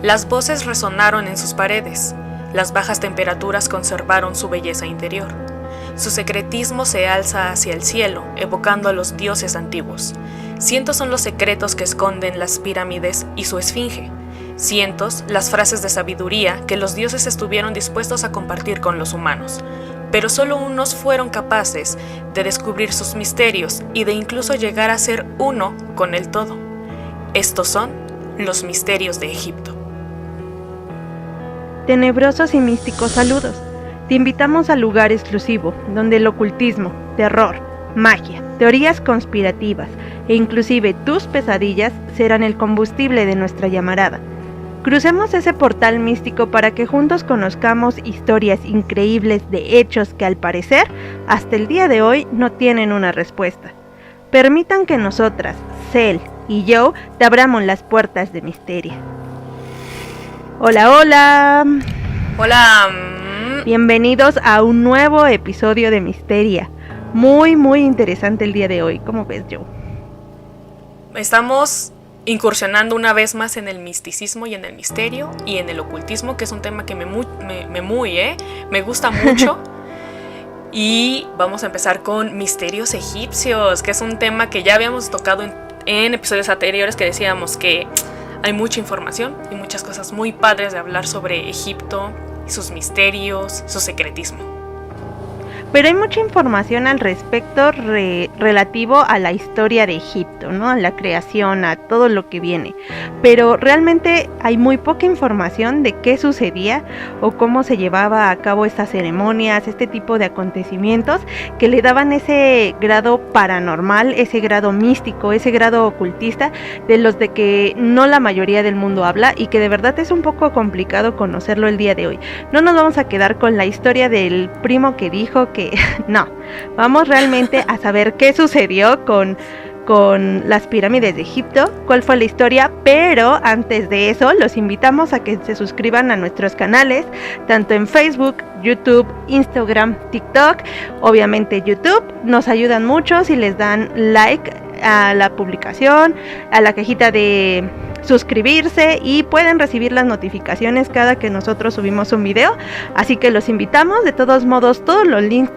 Las voces resonaron en sus paredes, las bajas temperaturas conservaron su belleza interior. Su secretismo se alza hacia el cielo, evocando a los dioses antiguos. Cientos son los secretos que esconden las pirámides y su esfinge. Cientos las frases de sabiduría que los dioses estuvieron dispuestos a compartir con los humanos. Pero solo unos fueron capaces de descubrir sus misterios y de incluso llegar a ser uno con el todo. Estos son los misterios de Egipto. Tenebrosos y místicos saludos. Te invitamos al lugar exclusivo, donde el ocultismo, terror, magia, teorías conspirativas e inclusive tus pesadillas serán el combustible de nuestra llamarada. Crucemos ese portal místico para que juntos conozcamos historias increíbles de hechos que al parecer, hasta el día de hoy, no tienen una respuesta. Permitan que nosotras, Cel y yo, te abramos las puertas de Misteria. Hola, hola. Hola. Bienvenidos a un nuevo episodio de Misteria. Muy interesante el día de hoy. ¿Cómo ves, Joe? Estamos incursionando una vez más en el misticismo y en el misterio y en el ocultismo, que es un tema que me gusta mucho. Y vamos a empezar con misterios egipcios, que es un tema que ya habíamos tocado en episodios anteriores, que decíamos que hay mucha información y muchas cosas muy padres de hablar sobre Egipto, sus misterios, su secretismo. Pero hay mucha información al respecto relativo a la historia de Egipto, ¿no? A la creación, a todo lo que viene. Pero realmente hay muy poca información de qué sucedía o cómo se llevaba a cabo estas ceremonias, este tipo de acontecimientos que le daban ese grado paranormal, ese grado místico, ese grado ocultista, de los de que no la mayoría del mundo habla y que de verdad es un poco complicado conocerlo el día de hoy. No nos vamos a quedar con la historia del primo que dijo que no, vamos realmente a saber qué sucedió con las pirámides de Egipto, cuál fue la historia, pero antes de eso los invitamos a que se suscriban a nuestros canales, tanto en Facebook, YouTube, Instagram, TikTok. Obviamente YouTube nos ayudan mucho si les dan like a la publicación, a la cajita de suscribirse y pueden recibir las notificaciones cada que nosotros subimos un video, así que los invitamos. De todos modos, todos los links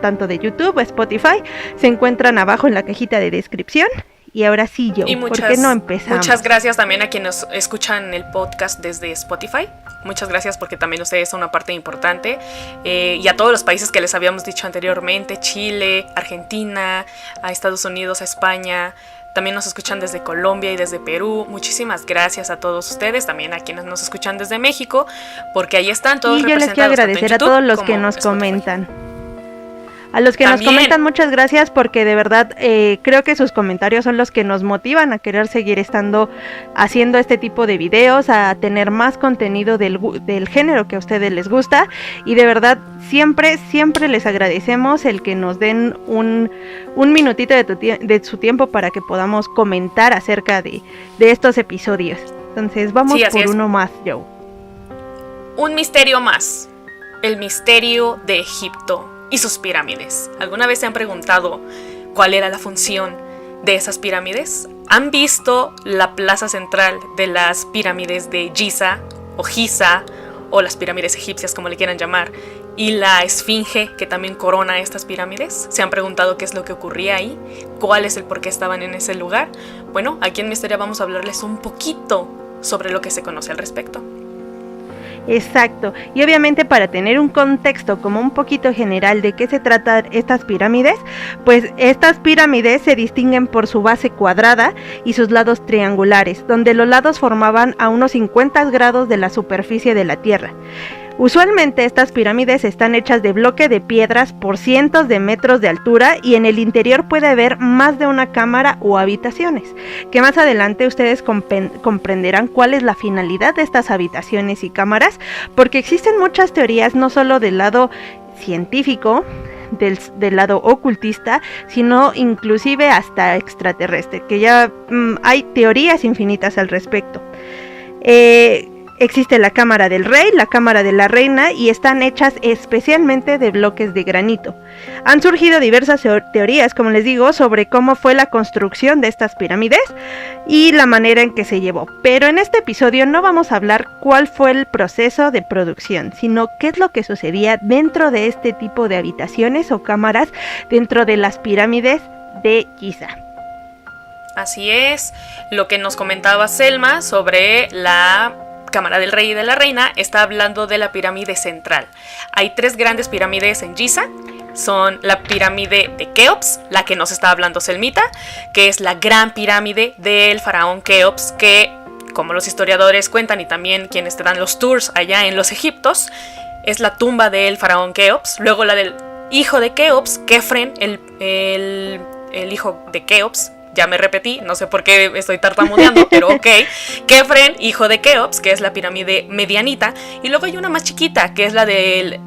tanto de YouTube, Spotify, se encuentran abajo en la cajita de descripción. Y ahora sí, ¿por qué no empezamos? Muchas gracias también a quienes escuchan el podcast desde Spotify. Muchas gracias porque también ustedes son una parte importante. Y a todos los países que les habíamos dicho anteriormente, Chile, Argentina, a Estados Unidos, a España. También nos escuchan desde Colombia y desde Perú. Muchísimas gracias a todos ustedes, también a quienes nos escuchan desde México, porque ahí están todos representados. Y yo les quiero agradecer a todos los que nos comentan. A los que también nos comentan, muchas gracias, porque de verdad creo que sus comentarios son los que nos motivan a querer seguir haciendo este tipo de videos, a tener más contenido del género que a ustedes les gusta, y de verdad siempre les agradecemos el que nos den un minutito de su tiempo para que podamos comentar acerca de estos episodios. Entonces vamos por uno más, Joe. Un misterio más, el misterio de Egipto y sus pirámides. ¿Alguna vez se han preguntado cuál era la función de esas pirámides? ¿Han visto la plaza central de las pirámides de Giza o las pirámides egipcias, como le quieran llamar, y la esfinge que también corona estas pirámides? ¿Se han preguntado qué es lo que ocurría ahí? ¿Cuál es el por qué estaban en ese lugar? Bueno, aquí en Misteria vamos a hablarles un poquito sobre lo que se conoce al respecto. Exacto, y obviamente para tener un contexto como un poquito general de qué se trata estas pirámides, pues estas pirámides se distinguen por su base cuadrada y sus lados triangulares, donde los lados formaban a unos 50 grados de la superficie de la Tierra. Usualmente estas pirámides están hechas de bloque de piedras por cientos de metros de altura y en el interior puede haber más de una cámara o habitaciones, que más adelante ustedes comprenderán cuál es la finalidad de estas habitaciones y cámaras, porque existen muchas teorías no solo del lado científico, del lado ocultista, sino inclusive hasta extraterrestre, que ya hay teorías infinitas al respecto. existe la cámara del rey, la cámara de la reina y están hechas especialmente de bloques de granito. Han surgido diversas teorías, como les digo, sobre cómo fue la construcción de estas pirámides y la manera en que se llevó. Pero en este episodio no vamos a hablar cuál fue el proceso de producción, sino qué es lo que sucedía dentro de este tipo de habitaciones o cámaras dentro de las pirámides de Giza. Así es, lo que nos comentaba Selma sobre la cámara del rey y de la reina está hablando de la pirámide central. Hay 3 grandes pirámides en Giza. Son la pirámide de Keops, la que nos está hablando Selmita, que es la gran pirámide del faraón Keops, que, como los historiadores cuentan y también quienes te dan los tours allá en los Egiptos, es la tumba del faraón Keops. Luego la del hijo de Keops, Kefren, el hijo de Keops. Ya me repetí, no sé por qué estoy tartamudeando, pero ok. Kefren, hijo de Keops, que es la pirámide medianita. Y luego hay una más chiquita, que es la del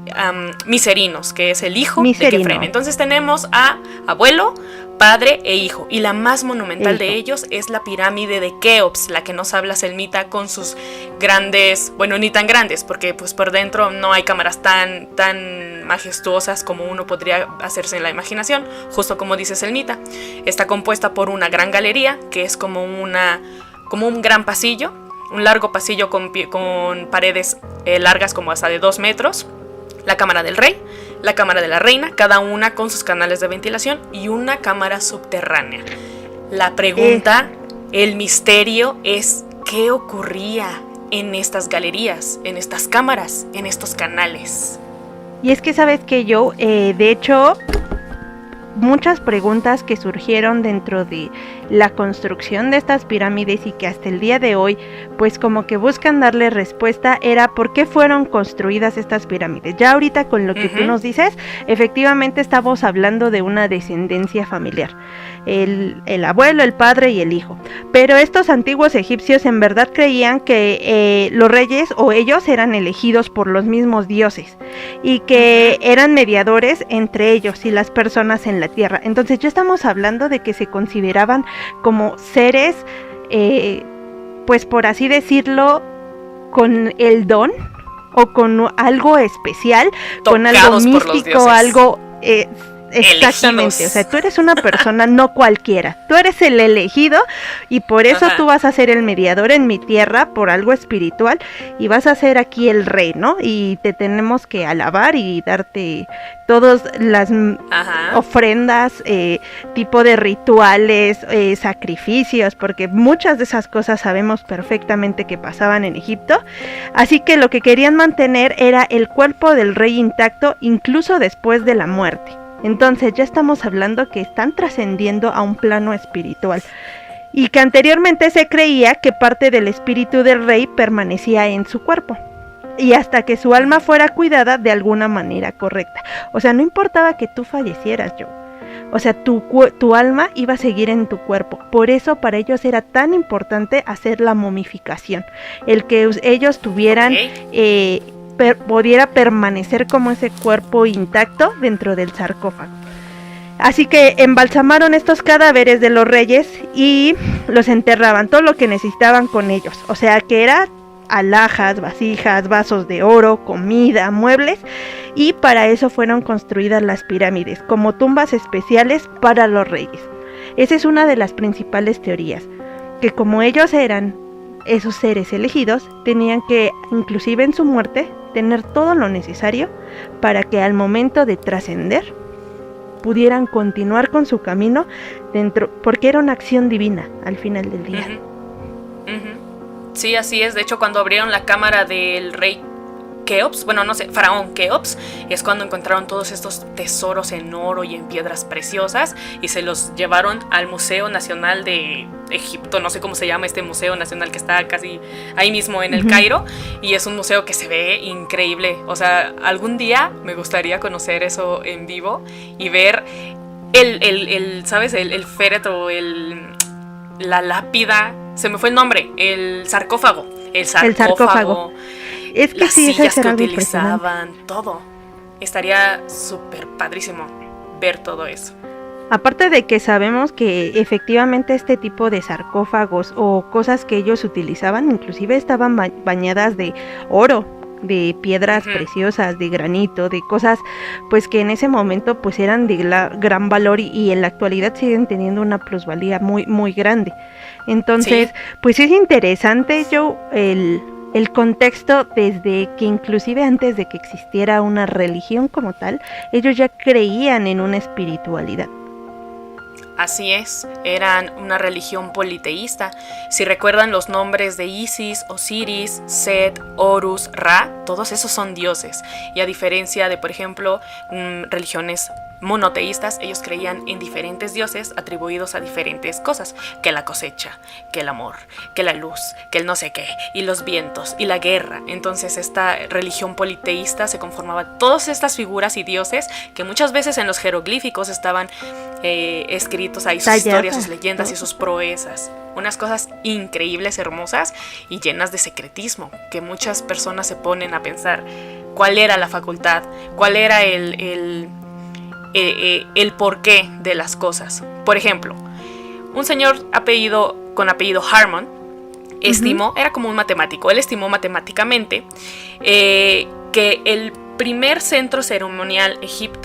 Miserinos, que es el hijo de Kefren. Entonces tenemos a abuelo, padre e hijo. Y la más monumental de ellos es la pirámide de Keops, la que nos habla Selmita con sus grandes, bueno, ni tan grandes, porque pues por dentro no hay cámaras tan majestuosas como uno podría hacerse en la imaginación, justo como dice Selmita. Está compuesta por una gran galería, que es como un gran pasillo, un largo pasillo con paredes largas como hasta de 2 metros, la cámara del rey, la cámara de la reina, cada una con sus canales de ventilación y una cámara subterránea. La pregunta, el misterio es ¿qué ocurría en estas galerías, en estas cámaras, en estos canales? Y es que sabes que yo, de hecho, muchas preguntas que surgieron dentro de la construcción de estas pirámides y que hasta el día de hoy pues como que buscan darle respuesta era por qué fueron construidas estas pirámides. Ya ahorita con lo que tú nos dices, efectivamente estamos hablando de una descendencia familiar, el abuelo, el padre y el hijo, pero estos antiguos egipcios en verdad creían que los reyes o ellos eran elegidos por los mismos dioses y que eran mediadores entre ellos y las personas en la tierra. Entonces ya estamos hablando de que se consideraban como seres, pues por así decirlo, con el don o con algo especial, con algo místico, algo exactamente, elegidos. O sea, tú eres una persona no cualquiera, tú eres el elegido y por eso tú vas a ser el mediador en mi tierra por algo espiritual y vas a ser aquí el rey, ¿no? Y te tenemos que alabar y darte todas las ofrendas, tipo de rituales, sacrificios, porque muchas de esas cosas sabemos perfectamente que pasaban en Egipto. Así que lo que querían mantener era el cuerpo del rey intacto incluso después de la muerte. Entonces ya estamos hablando que están trascendiendo a un plano espiritual y que anteriormente se creía que parte del espíritu del rey permanecía en su cuerpo y hasta que su alma fuera cuidada de alguna manera correcta. O sea, no importaba que tú fallecieras, Joe. O sea, tu alma iba a seguir en tu cuerpo. Por eso para ellos era tan importante hacer la momificación, el que ellos tuvieran pudiera permanecer como ese cuerpo intacto dentro del sarcófago. Así que embalsamaron estos cadáveres de los reyes y los enterraban, todo lo que necesitaban con ellos. O sea que era alhajas, vasijas, vasos de oro, comida, muebles, y para eso fueron construidas las pirámides, como tumbas especiales para los reyes. Esa es una de las principales teorías, que como ellos eran esos seres elegidos, tenían que, inclusive en su muerte, tener todo lo necesario para que al momento de trascender pudieran continuar con su camino dentro, porque era una acción divina al final del día. Sí, así es. De hecho, cuando abrieron la cámara del rey Keops, bueno, no sé, faraón Keops, es cuando encontraron todos estos tesoros en oro y en piedras preciosas y se los llevaron al Museo Nacional de Egipto, no sé cómo se llama este museo nacional que está casi ahí mismo en el Cairo, y es un museo que se ve increíble. O sea, algún día me gustaría conocer eso en vivo y ver ¿sabes? El féretro, la lápida, se me fue el nombre, el sarcófago. El sarcófago. Es que las sí, sillas que utilizaban, todo. Estaría súper padrísimo ver todo eso. Aparte de que sabemos que efectivamente este tipo de sarcófagos o cosas que ellos utilizaban inclusive estaban bañadas de oro, de piedras preciosas, de granito, de cosas pues que en ese momento pues eran de gran valor y en la actualidad siguen teniendo una plusvalía muy muy grande. Entonces, pues es interesante, Joe, el contexto desde que inclusive antes de que existiera una religión como tal, ellos ya creían en una espiritualidad. Así es, eran una religión politeísta. Si recuerdan los nombres de Isis, Osiris, Set, Horus, Ra, todos esos son dioses. Y a diferencia de, por ejemplo, religiones monoteístas, ellos creían en diferentes dioses atribuidos a diferentes cosas, que la cosecha, que el amor, que la luz, que el no sé qué, y los vientos, y la guerra. Entonces esta religión politeísta se conformaba de todas estas figuras y dioses que muchas veces en los jeroglíficos estaban escritos ahí sus historias, sus leyendas y sus proezas. Unas cosas increíbles, hermosas y llenas de secretismo, que muchas personas se ponen a pensar cuál era la facultad, cuál era el porqué de las cosas. Por ejemplo, un señor con apellido Harmon estimó, era como un matemático, él estimó matemáticamente que el primer centro ceremonial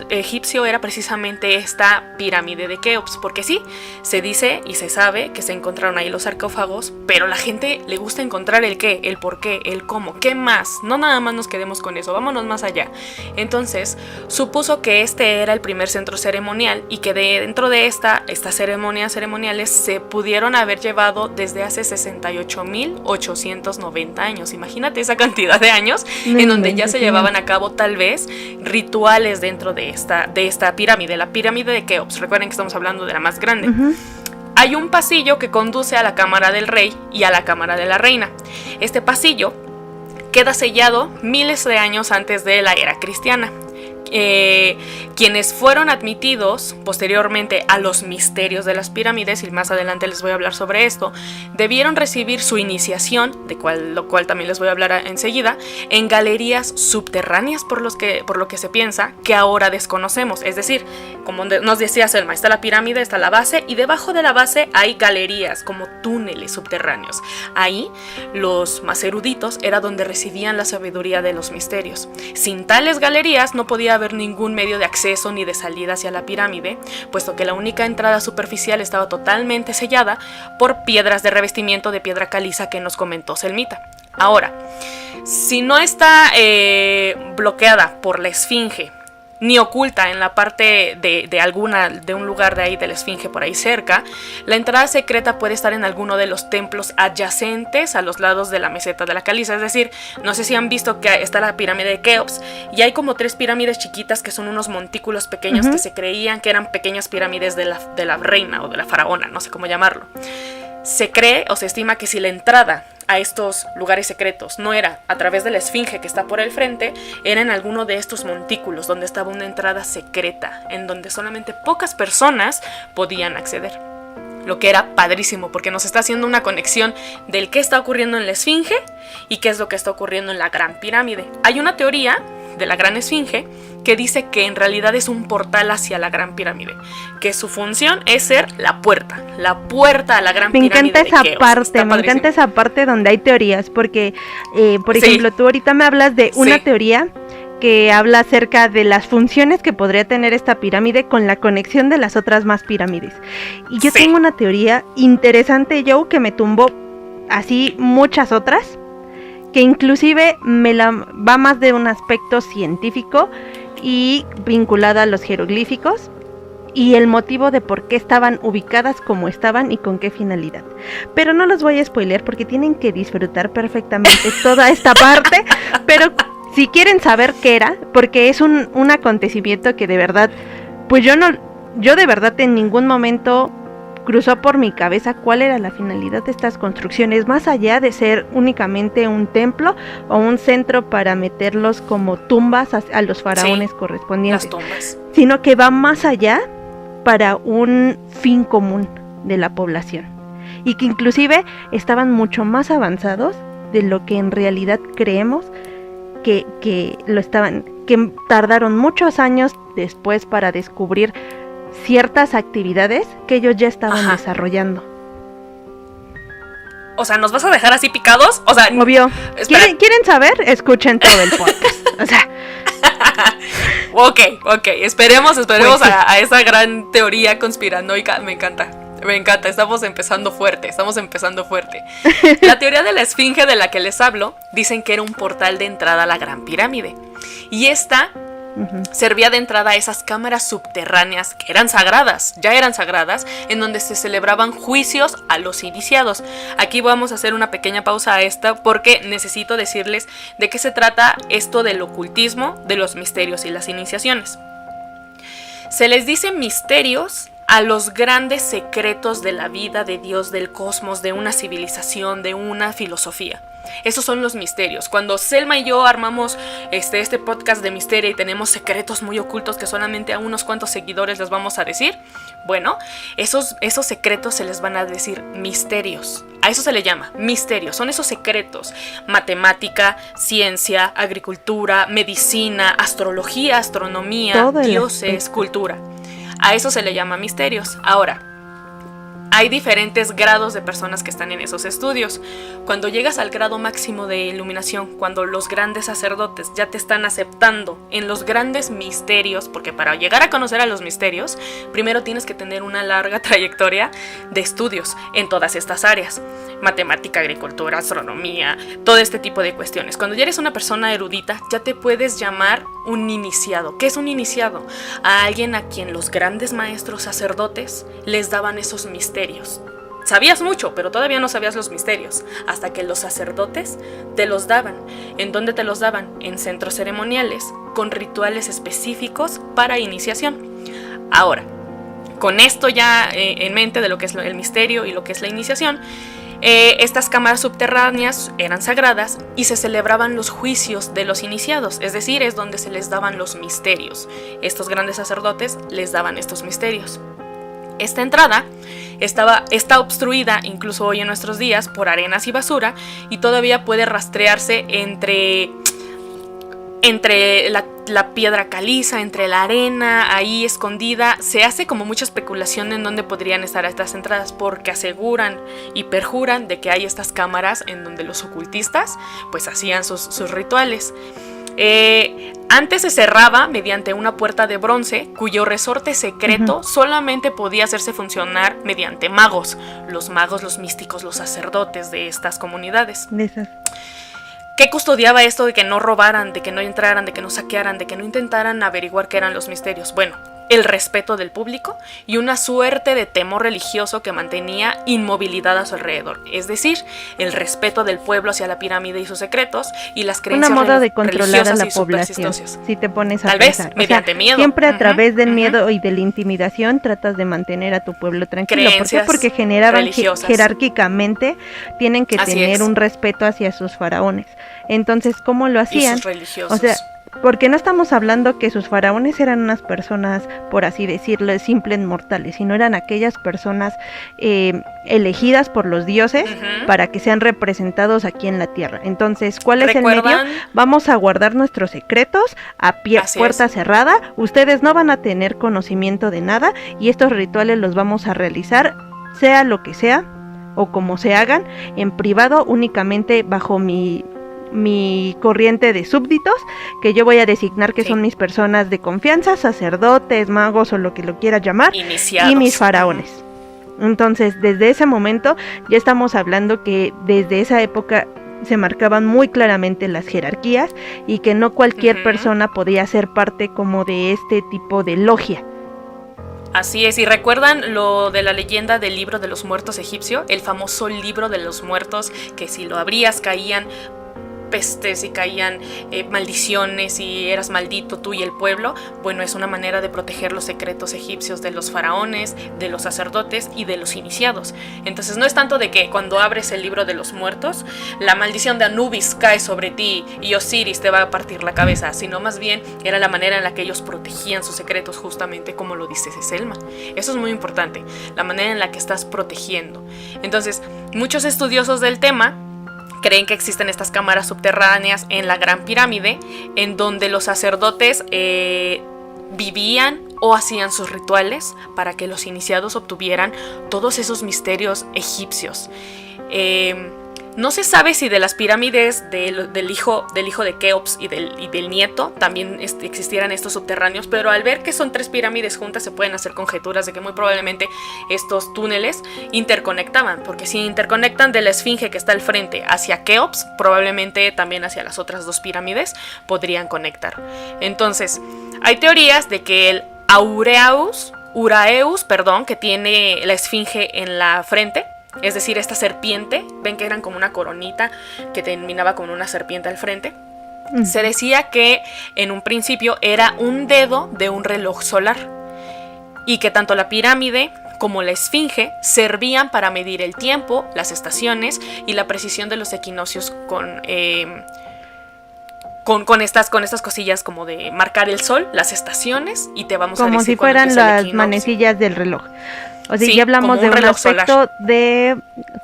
egipcio era precisamente esta pirámide de Keops, porque sí, se dice y se sabe que se encontraron ahí los sarcófagos, pero a la gente le gusta encontrar el qué, el por qué, el cómo, qué más, no nada más nos quedemos con eso, vámonos más allá. Entonces, supuso que este era el primer centro ceremonial y que dentro de estas ceremoniales se pudieron haber llevado desde hace 68,890 años. Imagínate esa cantidad de años en donde ya se llevaban a cabo tal vez rituales dentro de esta pirámide, la pirámide de Keops. Recuerden que estamos hablando de la más grande. Hay un pasillo que conduce a la cámara del rey y a la cámara de la reina. Este pasillo queda sellado miles de años antes de la era cristiana. Quienes fueron admitidos posteriormente a los misterios de las pirámides, y más adelante les voy a hablar sobre esto, debieron recibir su iniciación, lo cual también les voy a hablar enseguida, en galerías subterráneas, por lo que se piensa que ahora desconocemos. Es decir, como nos decía Selma, está la pirámide, está la base, y debajo de la base hay galerías como túneles subterráneos. Ahí los más eruditos era donde residían la sabiduría de los misterios. Sin tales galerías no podía haber ningún medio de acceso ni de salida hacia la pirámide, puesto que la única entrada superficial estaba totalmente sellada por piedras de revestimiento de piedra caliza que nos comentó Selmita. Ahora, si no está bloqueada por la esfinge, ni oculta en la parte de un lugar de ahí de la esfinge por ahí cerca, la entrada secreta puede estar en alguno de los templos adyacentes a los lados de la meseta de la caliza. Es decir, no sé si han visto que está la pirámide de Keops y hay como 3 pirámides chiquitas que son unos montículos pequeños que se creían que eran pequeñas pirámides de la reina o de la faraona, no sé cómo llamarlo. Se cree o se estima que si la entrada a estos lugares secretos no era a través de la esfinge que está por el frente, era en alguno de estos montículos donde estaba una entrada secreta, en donde solamente pocas personas podían acceder. Lo que era padrísimo, porque nos está haciendo una conexión del qué está ocurriendo en la esfinge y qué es lo que está ocurriendo en la gran pirámide. Hay una teoría de la gran esfinge que dice que en realidad es un portal hacia la gran pirámide, que su función es ser la puerta a la gran pirámide. Me encanta esa parte donde hay teorías, porque por ejemplo, tú ahorita me hablas de una teoría que habla acerca de las funciones que podría tener esta pirámide con la conexión de las otras más pirámides. Y yo tengo una teoría interesante, Joe, que me tumbó así muchas otras, que inclusive va más de un aspecto científico y vinculada a los jeroglíficos y el motivo de por qué estaban ubicadas como estaban y con qué finalidad. Pero no los voy a spoilear porque tienen que disfrutar perfectamente toda esta parte, pero si quieren saber qué era, porque es un acontecimiento que de verdad, pues yo de verdad en ningún momento cruzó por mi cabeza cuál era la finalidad de estas construcciones, más allá de ser únicamente un templo o un centro para meterlos como tumbas a los faraones correspondientes, las tumbas, sino que va más allá para un fin común de la población y que inclusive estaban mucho más avanzados de lo que en realidad creemos que lo estaban, que tardaron muchos años después para descubrir ciertas actividades que ellos ya estaban desarrollando. O sea, ¿nos vas a dejar así picados? O sea, obvio. ¿Quieren saber? Escuchen todo el podcast. O sea. Ok, esperemos Pues sí. a esa gran teoría conspiranoica. Me encanta, estamos empezando fuerte. La teoría de la esfinge de la que les hablo, dicen que era un portal de entrada a la Gran Pirámide. Y esta servía de entrada a esas cámaras subterráneas que ya eran sagradas, en donde se celebraban juicios a los iniciados. Aquí vamos a hacer una pequeña pausa a esta porque necesito decirles de qué se trata esto del ocultismo, de los misterios y las iniciaciones. Se les dice misterios a los grandes secretos de la vida, de Dios, del cosmos, de una civilización, de una filosofía. Esos son los misterios. Cuando Selma y yo armamos este podcast de misterio y tenemos secretos muy ocultos que solamente a unos cuantos seguidores les vamos a decir, bueno, esos secretos se les van a decir misterios. A eso se le llama misterios. Son esos secretos: matemática, ciencia, agricultura, medicina, astrología, astronomía, dioses, cultura. A eso se le llama misterios. Ahora, hay diferentes grados de personas que están en esos estudios. Cuando llegas al grado máximo de iluminación, cuando los grandes sacerdotes ya te están aceptando en los grandes misterios, porque para llegar a conocer a los misterios, primero tienes que tener una larga trayectoria de estudios en todas estas áreas: matemática, agricultura, astronomía, todo este tipo de cuestiones. Cuando ya eres una persona erudita, ya te puedes llamar un iniciado. ¿Qué es un iniciado? A alguien a quien los grandes maestros sacerdotes les daban esos misterios. Sabías mucho, pero todavía no sabías los misterios, hasta que los sacerdotes te los daban. ¿En dónde te los daban? En centros ceremoniales, con rituales específicos para iniciación. Ahora, con esto ya en mente de lo que es el misterio y lo que es la iniciación, estas cámaras subterráneas eran sagradas y se celebraban los juicios de los iniciados, es decir, es donde se les daban los misterios. Estos grandes sacerdotes les daban estos misterios. Esta entrada está obstruida incluso hoy en nuestros días por arenas y basura, y todavía puede rastrearse entre la piedra caliza, entre la arena ahí escondida. Se hace como mucha especulación en dónde podrían estar estas entradas, porque aseguran y perjuran de que hay estas cámaras en donde los ocultistas pues hacían sus rituales. Antes se cerraba mediante una puerta de bronce cuyo resorte secreto solamente podía hacerse funcionar mediante magos, los místicos, los sacerdotes de estas comunidades. ¿Qué custodiaba esto de que no robaran, de que no entraran, de que no saquearan, de que no intentaran averiguar qué eran los misterios? Bueno, el respeto del público y una suerte de temor religioso que mantenía inmovilidad a su alrededor. Es decir, el respeto del pueblo hacia la pirámide y sus secretos y las creencias religiosas. Una moda de controlar a la población, si te pones a Tal pensar. vez mediante miedo. Siempre a través del miedo y de la intimidación tratas de mantener a tu pueblo tranquilo. ¿Por qué? Porque generaban jerárquicamente, tienen que tener un respeto hacia sus faraones. Entonces, ¿cómo lo hacían? Y sus religiosos. O sea, porque no estamos hablando que sus faraones eran unas personas, por así decirlo, simples mortales, sino eran aquellas personas elegidas por los dioses para que sean representados aquí en la tierra. Entonces, ¿cuál es el medio? Vamos a guardar nuestros secretos a puerta cerrada. Ustedes no van a tener conocimiento de nada y estos rituales los vamos a realizar, sea lo que sea o como se hagan, en privado, únicamente bajo mi corriente de súbditos, que yo voy a designar que son mis personas de confianza, sacerdotes, magos o lo que lo quieras llamar, iniciados, y mis faraones. Entonces, desde ese momento ya estamos hablando que desde esa época se marcaban muy claramente las jerarquías y que no cualquier persona podía ser parte como de este tipo de logia. Así es, y recuerdan lo de la leyenda del libro de los muertos egipcio, el famoso libro de los muertos, que si lo abrías caían pestes y caían maldiciones y eras maldito tú y el pueblo. Bueno, es una manera de proteger los secretos egipcios de los faraones, de los sacerdotes y de los iniciados. Entonces no es tanto de que cuando abres el libro de los muertos la maldición de Anubis cae sobre ti y Osiris te va a partir la cabeza, sino más bien era la manera en la que ellos protegían sus secretos, justamente como lo dice Selma. Eso es muy importante, la manera en la que estás protegiendo. Entonces, muchos estudiosos del tema creen que existen estas cámaras subterráneas en la Gran Pirámide, en donde los sacerdotes vivían o hacían sus rituales para que los iniciados obtuvieran todos esos misterios egipcios. No se sabe si de las pirámides del hijo de Keops y del nieto también existieran estos subterráneos, pero al ver que son 3 pirámides juntas se pueden hacer conjeturas de que muy probablemente estos túneles interconectaban, porque si interconectan de la esfinge que está al frente hacia Keops, probablemente también hacia las otras 2 pirámides podrían conectar. Entonces, hay teorías de que el Uraeus, que tiene la esfinge en la frente, es decir, esta serpiente, ven que eran como una coronita que terminaba con una serpiente al frente. Se decía que en un principio era un dedo de un reloj solar y que tanto la pirámide como la esfinge servían para medir el tiempo, las estaciones y la precisión de los equinoccios con estas cosillas como de marcar el sol, las estaciones, y te vamos como a decir si fueran las manecillas del reloj. O sea, sí, ya hablamos de un aspecto solar. De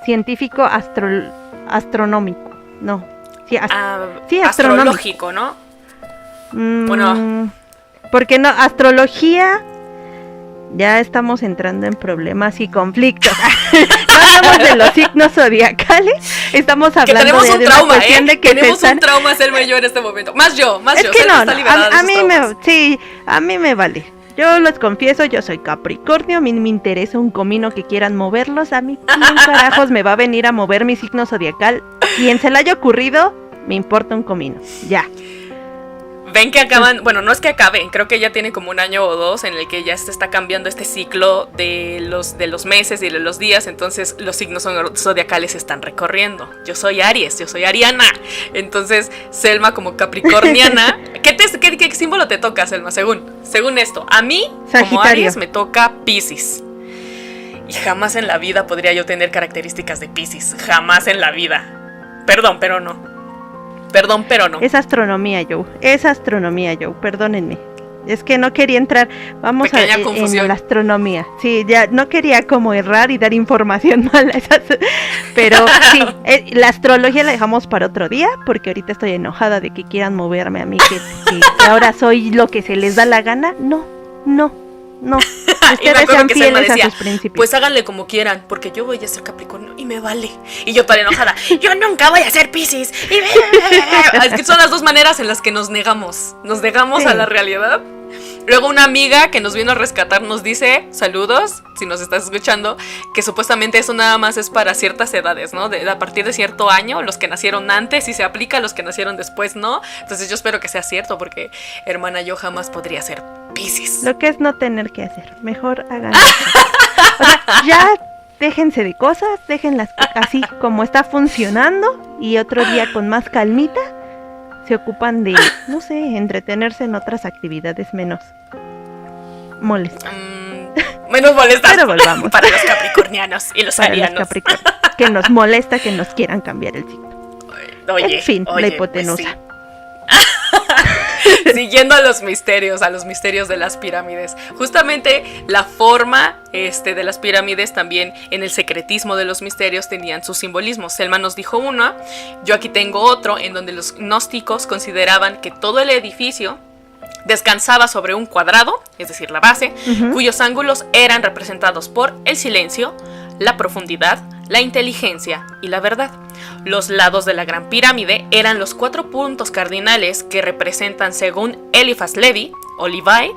científico astronómico. No. Sí, astrológico, ¿no? Bueno. Porque no, astrología. Ya estamos entrando en problemas y conflictos. No hablamos de los signos zodiacales. Estamos hablando tenemos de un trauma, una cuestión de que tenemos un trauma ser mayor en este momento. Más yo. Es que no, a mí me vale. Yo les confieso, yo soy Capricornio, a mí me interesa un comino que quieran moverlos, a mí ¿quién carajos me va a venir a mover mi signo zodiacal? Quien se le haya ocurrido, me importa un comino, ya. Ven que acaban, bueno, no es que acaben, creo que ya tiene como 1 año o 2 en el que ya se está cambiando este ciclo de los meses y de los días, entonces los signos zodiacales se están recorriendo. Yo soy Aries, yo soy ariana, entonces Selma como capricorniana, ¿qué símbolo te toca, Selma, según esto? A mí, Sagitario. Como Aries, me toca Piscis. Y jamás en la vida podría yo tener características de Piscis, jamás en la vida. Perdón, pero no. Es astronomía, Joe, perdónenme. Es que no quería entrar, en la astronomía. Sí, ya no quería como errar y dar información mala. Pero sí, la astrología la dejamos para otro día, porque ahorita estoy enojada de que quieran moverme a mí, que ahora soy lo que se les da la gana. No. Ustedes sean fieles a sus principios. Pues háganle como quieran, porque yo voy a ser Capricornio y me vale. Y yo toda enojada, yo nunca voy a ser Piscis. Es que son las 2 maneras en las que nos negamos sí. A la realidad. Luego una amiga que nos vino a rescatar nos dice, saludos, si nos estás escuchando, que supuestamente eso nada más es para ciertas edades, ¿no? A partir de cierto año, los que nacieron antes, y se aplica a los que nacieron después, ¿no? Entonces yo espero que sea cierto, porque, hermana, yo jamás podría ser Piscis. Lo que es no tener que hacer, mejor hagan eso. O sea, ya déjense de cosas, déjenlas así como está funcionando, y otro día con más calmita se ocupan de, no sé, entretenerse en otras actividades menos molestas. Menos molestas. Pero volvamos. Para los capricornianos y los arianos. Que nos molesta que nos quieran cambiar el signo. En fin, la hipotenusa. Pues sí. Siguiendo a los misterios de las pirámides. Justamente la forma de las pirámides también en el secretismo de los misterios tenían sus simbolismos. Selma nos dijo uno, yo aquí tengo otro, en donde los gnósticos consideraban que todo el edificio descansaba sobre un cuadrado, es decir, la base, cuyos ángulos eran representados por el silencio, la profundidad, la inteligencia y la verdad. Los lados de la Gran Pirámide eran los 4 puntos cardinales que representan, según Eliphas Levi, o Levi,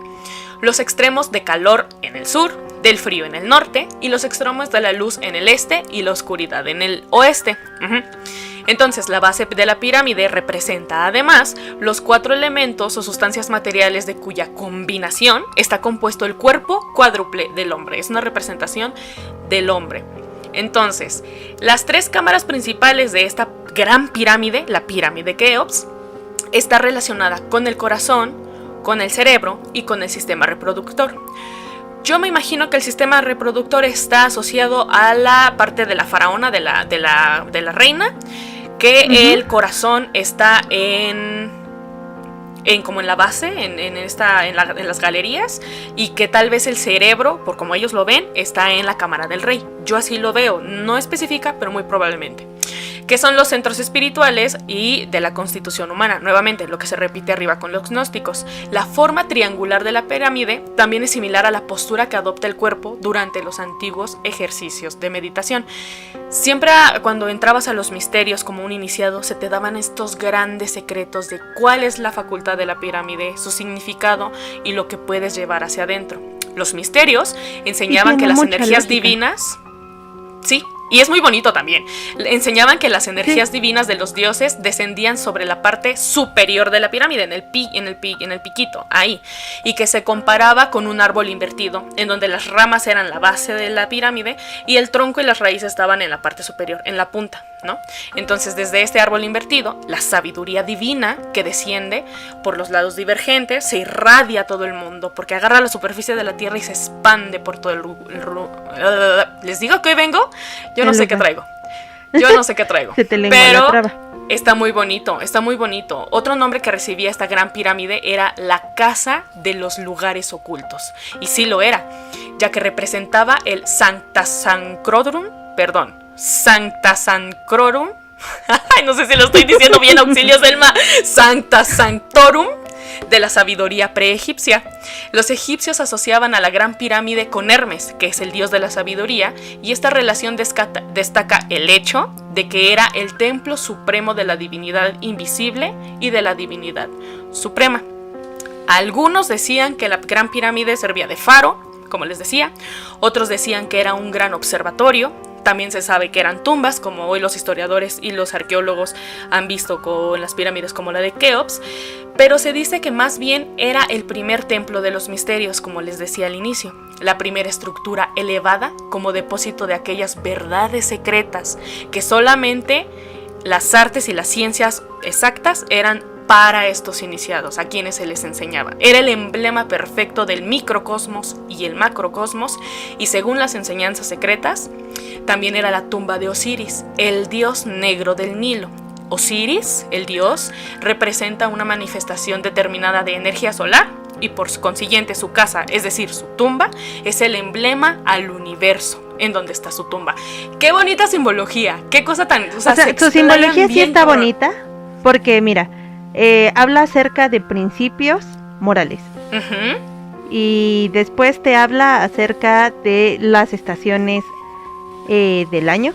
los extremos de calor en el sur, del frío en el norte, y los extremos de la luz en el este y la oscuridad en el oeste. Entonces, la base de la pirámide representa además los 4 elementos o sustancias materiales de cuya combinación está compuesto el cuerpo cuádruple del hombre. Es una representación del hombre. Entonces, las 3 cámaras principales de esta gran pirámide, la pirámide Keops, está relacionada con el corazón, con el cerebro y con el sistema reproductor. Yo me imagino que el sistema reproductor está asociado a la parte de la faraona, de la reina, que el corazón está como en la base, en las galerías, y que tal vez el cerebro, por como ellos lo ven, está en la cámara del rey. Yo así lo veo, no especifica, pero muy probablemente. que son los centros espirituales y de la constitución humana. Nuevamente, lo que se repite arriba con los gnósticos. La forma triangular de la pirámide también es similar a la postura que adopta el cuerpo durante los antiguos ejercicios de meditación. Siempre cuando entrabas a los misterios como un iniciado, se te daban estos grandes secretos de cuál es la facultad de la pirámide, su significado y lo que puedes llevar hacia adentro. Los misterios enseñaban que las energías divinas... Sí, y es muy bonito también. Enseñaban que las energías divinas de los dioses descendían sobre la parte superior de la pirámide, en el piquito, ahí, y que se comparaba con un árbol invertido, en donde las ramas eran la base de la pirámide y el tronco y las raíces estaban en la parte superior, en la punta, ¿no? Entonces, desde este árbol invertido, la sabiduría divina que desciende por los lados divergentes se irradia a todo el mundo, porque agarra la superficie de la tierra y se expande por todo el ¿Les digo que hoy vengo? Yo no sé qué traigo. Se te lengua la traba. Está muy bonito. Otro nombre que recibía esta gran pirámide era la Casa de los Lugares Ocultos. Y sí lo era, ya que representaba el Sancta Sanctorum. No sé si lo estoy diciendo bien, auxilios Selma. Sancta Sanctorum de la sabiduría preegipcia. Los egipcios asociaban a la gran pirámide con Hermes, que es el dios de la sabiduría, y esta relación destaca el hecho de que era el templo supremo de la divinidad invisible y de la divinidad suprema. Algunos decían que la gran pirámide servía de faro, como les decía, otros decían que era un gran observatorio. También se sabe que eran tumbas, como hoy los historiadores y los arqueólogos han visto con las pirámides como la de Keops, pero se dice que más bien era el primer templo de los misterios, como les decía al inicio, la primera estructura elevada como depósito de aquellas verdades secretas que solamente las artes y las ciencias exactas eran para estos iniciados, a quienes se les enseñaba. Era el emblema perfecto del microcosmos y el macrocosmos, y según las enseñanzas secretas, también era la tumba de Osiris, el dios negro del Nilo. Osiris, el dios, representa una manifestación determinada de energía solar, y por consiguiente su casa, es decir, su tumba, es el emblema al universo, en donde está su tumba. ¡Qué bonita simbología! ¡Qué cosa tan... O sea su simbología sí está bonita, porque mira, habla acerca de principios morales. Y después te habla acerca de las estaciones del año.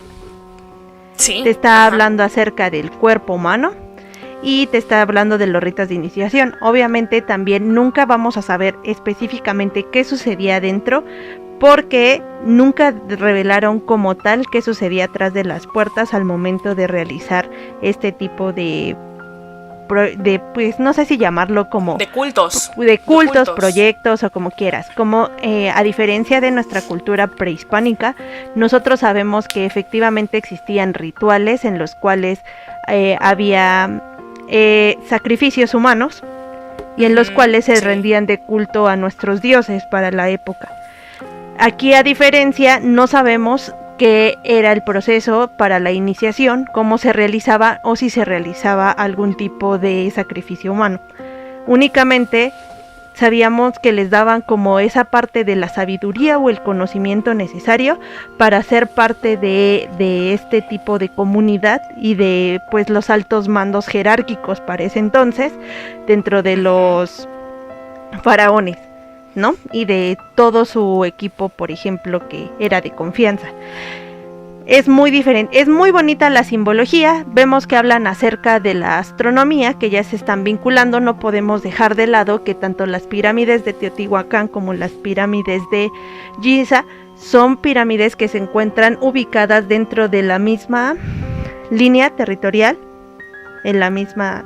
Sí. Te está hablando acerca del cuerpo humano y te está hablando de los ritos de iniciación. Obviamente también nunca vamos a saber específicamente qué sucedía adentro, porque nunca revelaron como tal qué sucedía atrás de las puertas al momento de realizar este tipo de pues no sé si llamarlo como de cultos, proyectos o como quieras. Como a diferencia de nuestra cultura prehispánica, nosotros sabemos que efectivamente existían rituales en los cuales había sacrificios humanos y en los cuales se rendían de culto a nuestros dioses para la época. Aquí, a diferencia, no sabemos qué era el proceso para la iniciación, cómo se realizaba o si se realizaba algún tipo de sacrificio humano. Únicamente sabíamos que les daban como esa parte de la sabiduría o el conocimiento necesario para ser parte de este tipo de comunidad y de pues los altos mandos jerárquicos para ese entonces dentro de los faraones, ¿no? Y de todo su equipo, por ejemplo, que era de confianza. Es muy diferente, es muy bonita la simbología. Vemos que hablan acerca de la astronomía, que ya se están vinculando. No podemos dejar de lado que tanto las pirámides de Teotihuacán como las pirámides de Giza son pirámides que se encuentran ubicadas dentro de la misma línea territorial, en la misma,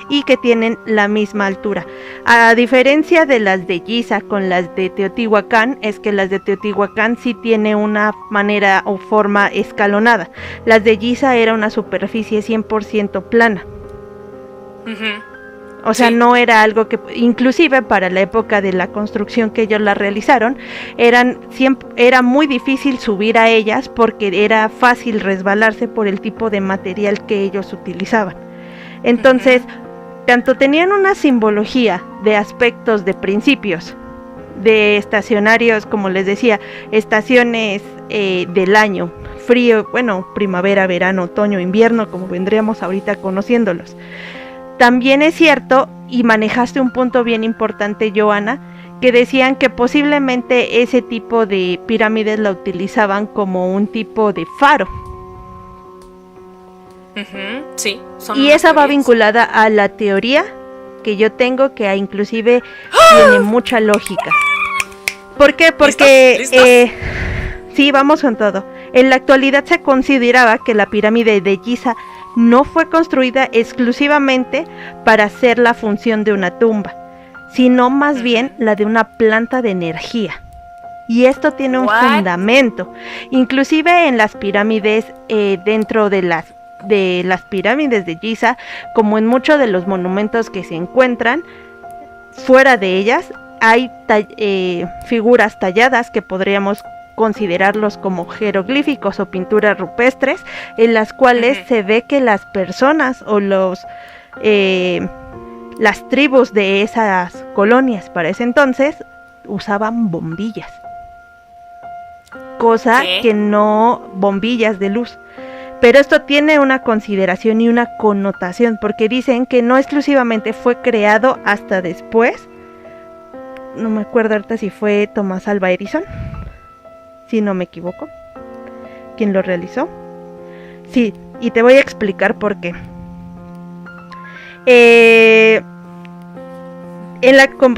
y que tienen la misma altura. A diferencia de las de Giza con las de Teotihuacán, es que las de Teotihuacán sí tiene una manera o forma escalonada. Las de Giza era una superficie 100% plana. O sea, sí, no era algo que, inclusive para la época de la construcción que ellos la realizaron, era muy difícil subir a ellas porque era fácil resbalarse por el tipo de material que ellos utilizaban. Entonces, tanto tenían una simbología de aspectos de principios, de estacionarios, como les decía, estaciones del año, frío, bueno, primavera, verano, otoño, invierno, como vendríamos ahorita conociéndolos. También es cierto, y manejaste un punto bien importante, Joana, que decían que posiblemente ese tipo de pirámides la utilizaban como un tipo de faro. Sí, y esa va vinculada a la teoría que yo tengo, que inclusive tiene mucha lógica. ¿Por qué? Porque ¿Listos? Sí, vamos con todo. En la actualidad se consideraba que la pirámide de Giza no fue construida exclusivamente para hacer la función de una tumba, sino más bien la de una planta de energía. Y esto tiene un fundamento. Inclusive en las pirámides, dentro de las pirámides de Giza, como en muchos de los monumentos que se encuentran, fuera de ellas hay figuras talladas que podríamos considerarlos como jeroglíficos o pinturas rupestres, en las cuales se ve que las personas o las tribus de esas colonias para ese entonces usaban bombillas, cosa que no bombillas de luz. Pero esto tiene una consideración y una connotación, porque dicen que no exclusivamente fue creado hasta después. No me acuerdo ahorita si fue Thomas Alva Edison, si no me equivoco, quien lo realizó. Sí, y te voy a explicar por qué.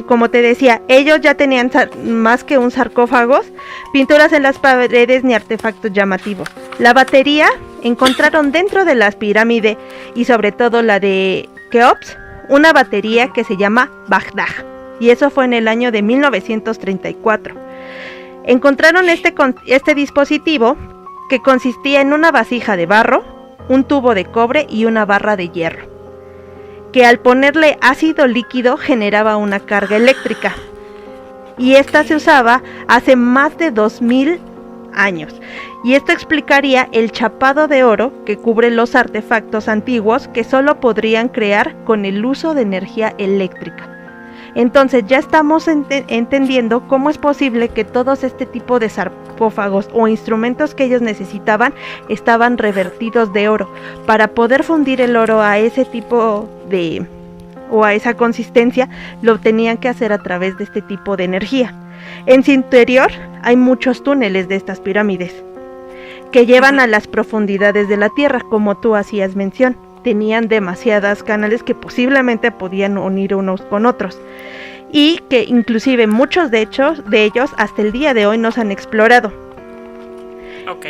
Como te decía, ellos ya tenían más que un sarcófago, pinturas en las paredes ni artefactos llamativos. La batería encontraron dentro de las pirámides, y sobre todo la de Keops, una batería que se llama Bagdad, y eso fue en el año de 1934. Encontraron este dispositivo que consistía en una vasija de barro, un tubo de cobre y una barra de hierro, que al ponerle ácido líquido generaba una carga eléctrica, y esta se usaba hace más de 2000 años, y esto explicaría el chapado de oro que cubre los artefactos antiguos que solo podrían crear con el uso de energía eléctrica. Entonces ya estamos entendiendo cómo es posible que todos este tipo de sarcófagos o instrumentos que ellos necesitaban estaban revertidos de oro. Para poder fundir el oro a ese tipo de, o a esa consistencia, lo tenían que hacer a través de este tipo de energía. En su interior hay muchos túneles de estas pirámides que llevan a las profundidades de la tierra, como tú hacías mención. Tenían demasiadas canales que posiblemente podían unir unos con otros, y que inclusive muchos de ellos hasta el día de hoy no se han explorado.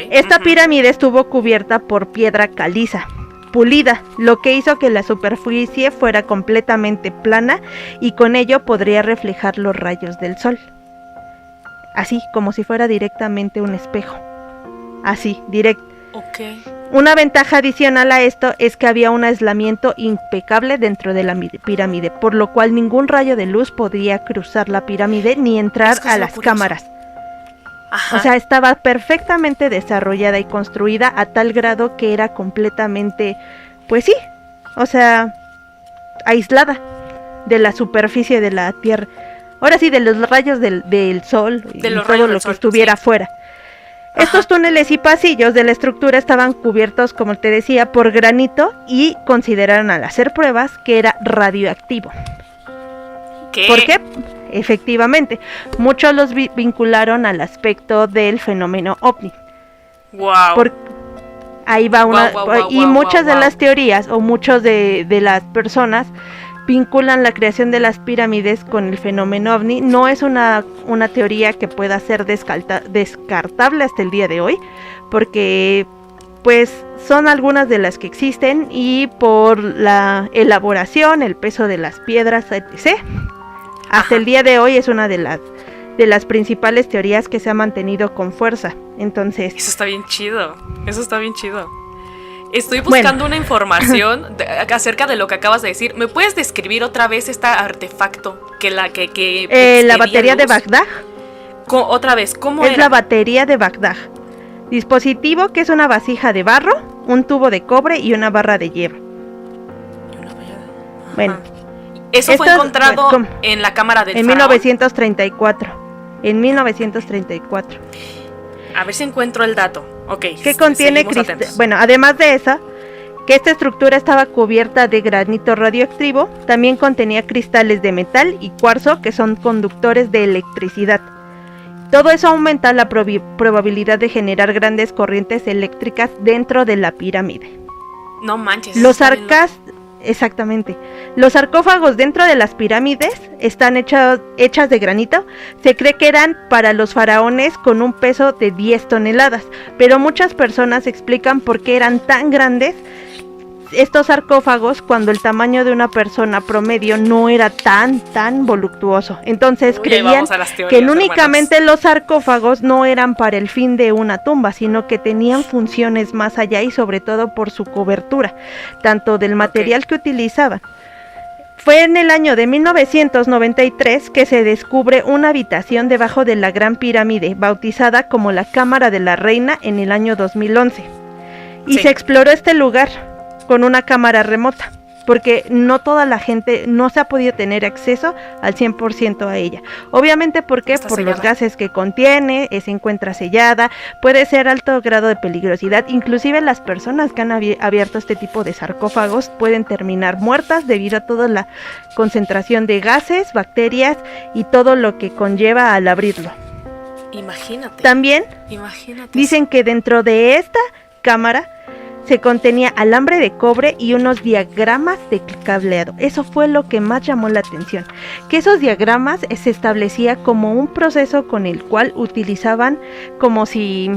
Esta pirámide estuvo cubierta por piedra caliza, pulida, lo que hizo que la superficie fuera completamente plana, y con ello podría reflejar los rayos del sol, así como si fuera directamente un espejo, así, directo. Una ventaja adicional a esto es que había un aislamiento impecable dentro de la pirámide, por lo cual ningún rayo de luz podía cruzar la pirámide ni entrar a las cámaras. O sea, estaba perfectamente desarrollada y construida a tal grado que era completamente, pues sí, o sea, aislada de la superficie de la tierra. Ahora sí, de los rayos del sol y todo lo que estuviera afuera. Estos túneles y pasillos de la estructura estaban cubiertos, como te decía, por granito, y consideraron al hacer pruebas que era radioactivo. ¿Por qué? Efectivamente, muchos los vincularon al aspecto del fenómeno ovni. Ahí va una, muchas de las teorías o muchos de las personas vinculan la creación de las pirámides con el fenómeno ovni. No es una teoría que pueda ser descartable hasta el día de hoy, porque pues son algunas de las que existen, y por la elaboración, el peso de las piedras, etc., hasta el día de hoy es una de las principales teorías que se ha mantenido con fuerza. Entonces, eso está bien chido. Estoy buscando una información acerca de lo que acabas de decir. ¿Me puedes describir otra vez este artefacto la batería de Bagdad? Otra vez, ¿cómo era? Es la batería de Bagdad. Dispositivo que es una vasija de barro, un tubo de cobre y una barra de hierro. Bueno, eso fue encontrado en la cámara del faraón. 1934. En 1934. A ver si encuentro el dato. Ok, que contiene bueno, además de esa, que esta estructura estaba cubierta de granito radioactivo, también contenía cristales de metal y cuarzo que son conductores de electricidad. Todo eso aumenta la probabilidad de generar grandes corrientes eléctricas dentro de la pirámide. No manches. Exactamente. Los sarcófagos dentro de las pirámides están hechas de granito. Se cree que eran para los faraones con un peso de 10 toneladas, pero muchas personas explican por qué eran tan grandes estos sarcófagos cuando el tamaño de una persona promedio no era tan voluptuoso. Entonces creían que únicamente los sarcófagos no eran para el fin de una tumba, sino que tenían funciones más allá y sobre todo por su cobertura, tanto del material que utilizaban. Fue en el año de 1993 que se descubre una habitación debajo de la Gran Pirámide, bautizada como la Cámara de la Reina en el año 2011. Y se exploró este lugar con una cámara remota, porque no toda la gente, no se ha podido tener acceso al 100% a ella. Obviamente, ¿por qué? Por los gases que contiene, se encuentra sellada, puede ser alto grado de peligrosidad, inclusive las personas que han abierto este tipo de sarcófagos pueden terminar muertas debido a toda la concentración de gases, bacterias y todo lo que conlleva al abrirlo. Imagínate. También dicen que dentro de esta cámara se contenía alambre de cobre y unos diagramas de cableado. Eso fue lo que más llamó la atención, que esos diagramas se establecía como un proceso con el cual utilizaban como si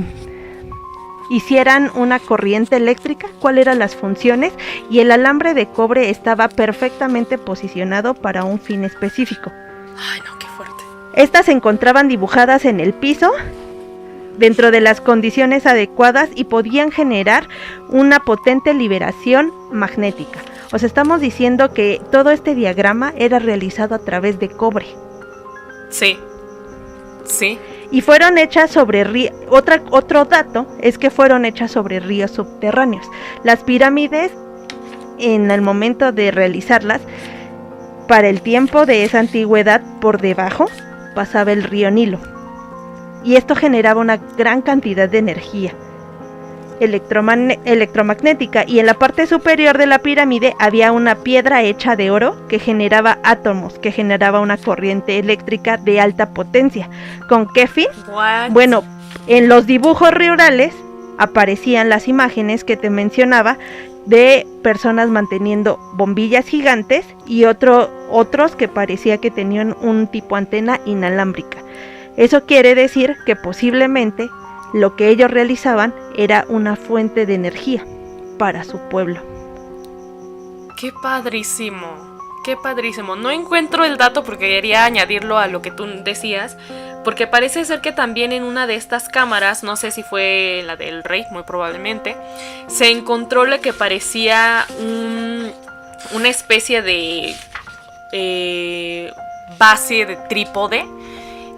hicieran una corriente eléctrica, cuáles eran las funciones, y el alambre de cobre estaba perfectamente posicionado para un fin específico. Ay, no, qué fuerte. Estas se encontraban dibujadas en el piso dentro de las condiciones adecuadas y podían generar una potente liberación magnética. O sea, estamos diciendo que todo este diagrama era realizado a través de cobre. Sí. Y fueron hechas sobre ríos. Otro dato es que fueron hechas sobre ríos subterráneos. Las pirámides, en el momento de realizarlas, para el tiempo de esa antigüedad, por debajo pasaba el río Nilo. Y esto generaba una gran cantidad de energía electromagnética, y en la parte superior de la pirámide había una piedra hecha de oro que generaba átomos, que generaba una corriente eléctrica de alta potencia. ¿Con qué fin? Bueno, en los dibujos rurales aparecían las imágenes que te mencionaba de personas manteniendo bombillas gigantes y otros que parecía que tenían un tipo antena inalámbrica. Eso quiere decir que posiblemente lo que ellos realizaban era una fuente de energía para su pueblo. ¡Qué padrísimo! ¡Qué padrísimo! No encuentro el dato porque quería añadirlo a lo que tú decías, porque parece ser que también en una de estas cámaras, no sé si fue la del rey, muy probablemente, se encontró lo que parecía una especie de base de trípode,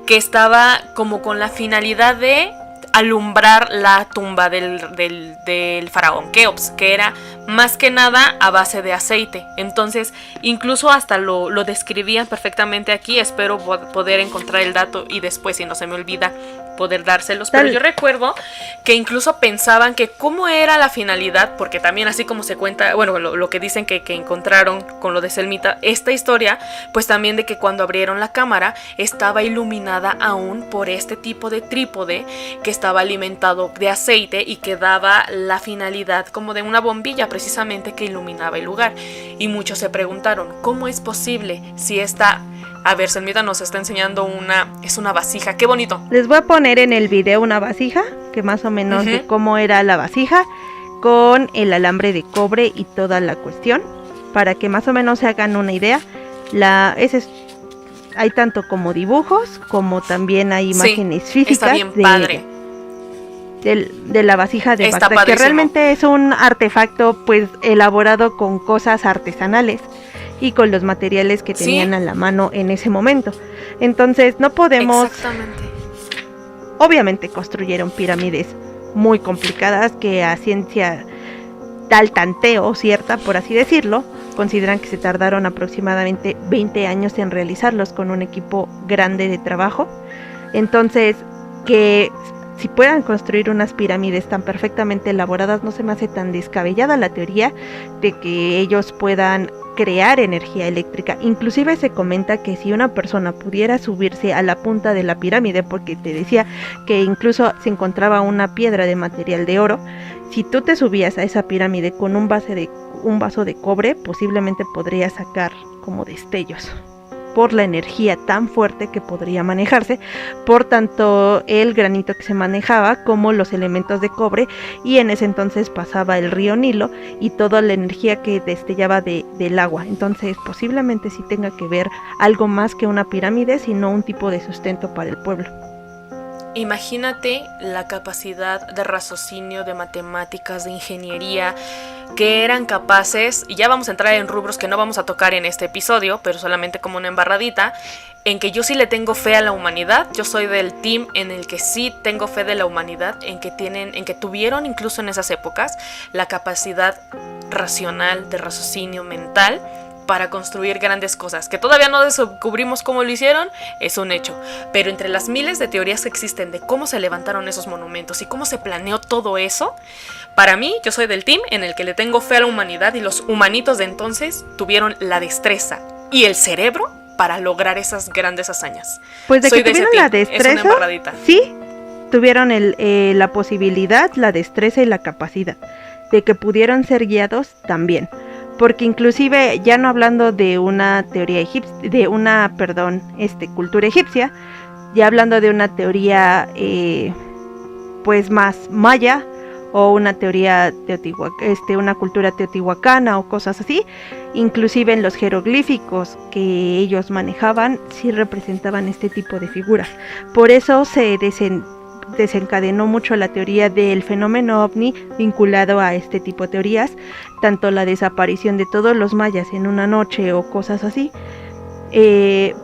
que estaba como con la finalidad de alumbrar la tumba del faraón Keops, que era más que nada a base de aceite. Entonces, incluso hasta lo describían perfectamente aquí. Espero poder encontrar el dato y después, si no se me olvida, poder dárselos. Pero yo recuerdo que incluso pensaban que cómo era la finalidad, porque también así como se cuenta, bueno, lo que dicen que encontraron con lo de Selmita, esta historia, pues también de que cuando abrieron la cámara estaba iluminada aún por este tipo de trípode que estaba alimentado de aceite y que daba la finalidad como de una bombilla precisamente que iluminaba el lugar. Y muchos se preguntaron, ¿cómo es posible si esta... A ver, Selmita nos está enseñando es una vasija, qué bonito. Les voy a poner en el video una vasija, que más o menos de cómo era la vasija, con el alambre de cobre y toda la cuestión, para que más o menos se hagan una idea. Hay tanto como dibujos, como también hay imágenes físicas. Está bien padre. De la vasija de Basra, que realmente es un artefacto pues elaborado con cosas artesanales y con los materiales que tenían a la mano en ese momento. Entonces no podemos... Exactamente. Obviamente construyeron pirámides muy complicadas que a ciencia tal tanteo cierta, por así decirlo, consideran que se tardaron aproximadamente 20 años en realizarlos con un equipo grande de trabajo. Entonces, que si puedan construir unas pirámides tan perfectamente elaboradas, no se me hace tan descabellada la teoría de que ellos puedan crear energía eléctrica. Inclusive se comenta que si una persona pudiera subirse a la punta de la pirámide, porque te decía que incluso se encontraba una piedra de material de oro, si tú te subías a esa pirámide con un vaso de cobre, posiblemente podrías sacar como destellos por la energía tan fuerte que podría manejarse, por tanto el granito que se manejaba como los elementos de cobre, y en ese entonces pasaba el río Nilo y toda la energía que destellaba del agua. Entonces posiblemente sí tenga que ver algo más que una pirámide, sino un tipo de sustento para el pueblo. Imagínate la capacidad de raciocinio, de matemáticas, de ingeniería, que eran capaces, y ya vamos a entrar en rubros que no vamos a tocar en este episodio, pero solamente como una embarradita, en que yo sí le tengo fe a la humanidad. Yo soy del team en el que sí tengo fe de la humanidad, en que tuvieron incluso en esas épocas la capacidad racional, de raciocinio mental, para construir grandes cosas, que todavía no descubrimos cómo lo hicieron, es un hecho, pero entre las miles de teorías que existen de cómo se levantaron esos monumentos y cómo se planeó todo eso, para mí, yo soy del team en el que le tengo fe a la humanidad, y los humanitos de entonces tuvieron la destreza y el cerebro para lograr esas grandes hazañas. Pues de que tuvieron la destreza, sí, tuvieron la posibilidad, la destreza y la capacidad, de que pudieron ser guiados también. Porque inclusive, ya no hablando de una teoría cultura egipcia, ya hablando de una teoría pues más maya, o una teoría una cultura teotihuacana o cosas así, inclusive en los jeroglíficos que ellos manejaban sí representaban este tipo de figuras. Por eso se desencadenó mucho la teoría del fenómeno ovni vinculado a este tipo de teorías, tanto la desaparición de todos los mayas en una noche o cosas así,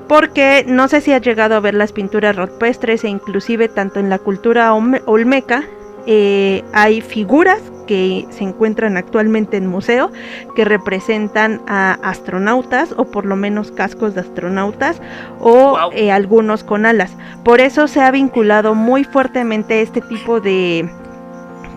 porque no sé si has llegado a ver las pinturas rupestres, e inclusive tanto en la cultura olmeca hay figuras que se encuentran actualmente en museo que representan a astronautas, o por lo menos cascos de astronautas, o algunos con alas. Por eso se ha vinculado muy fuertemente este tipo de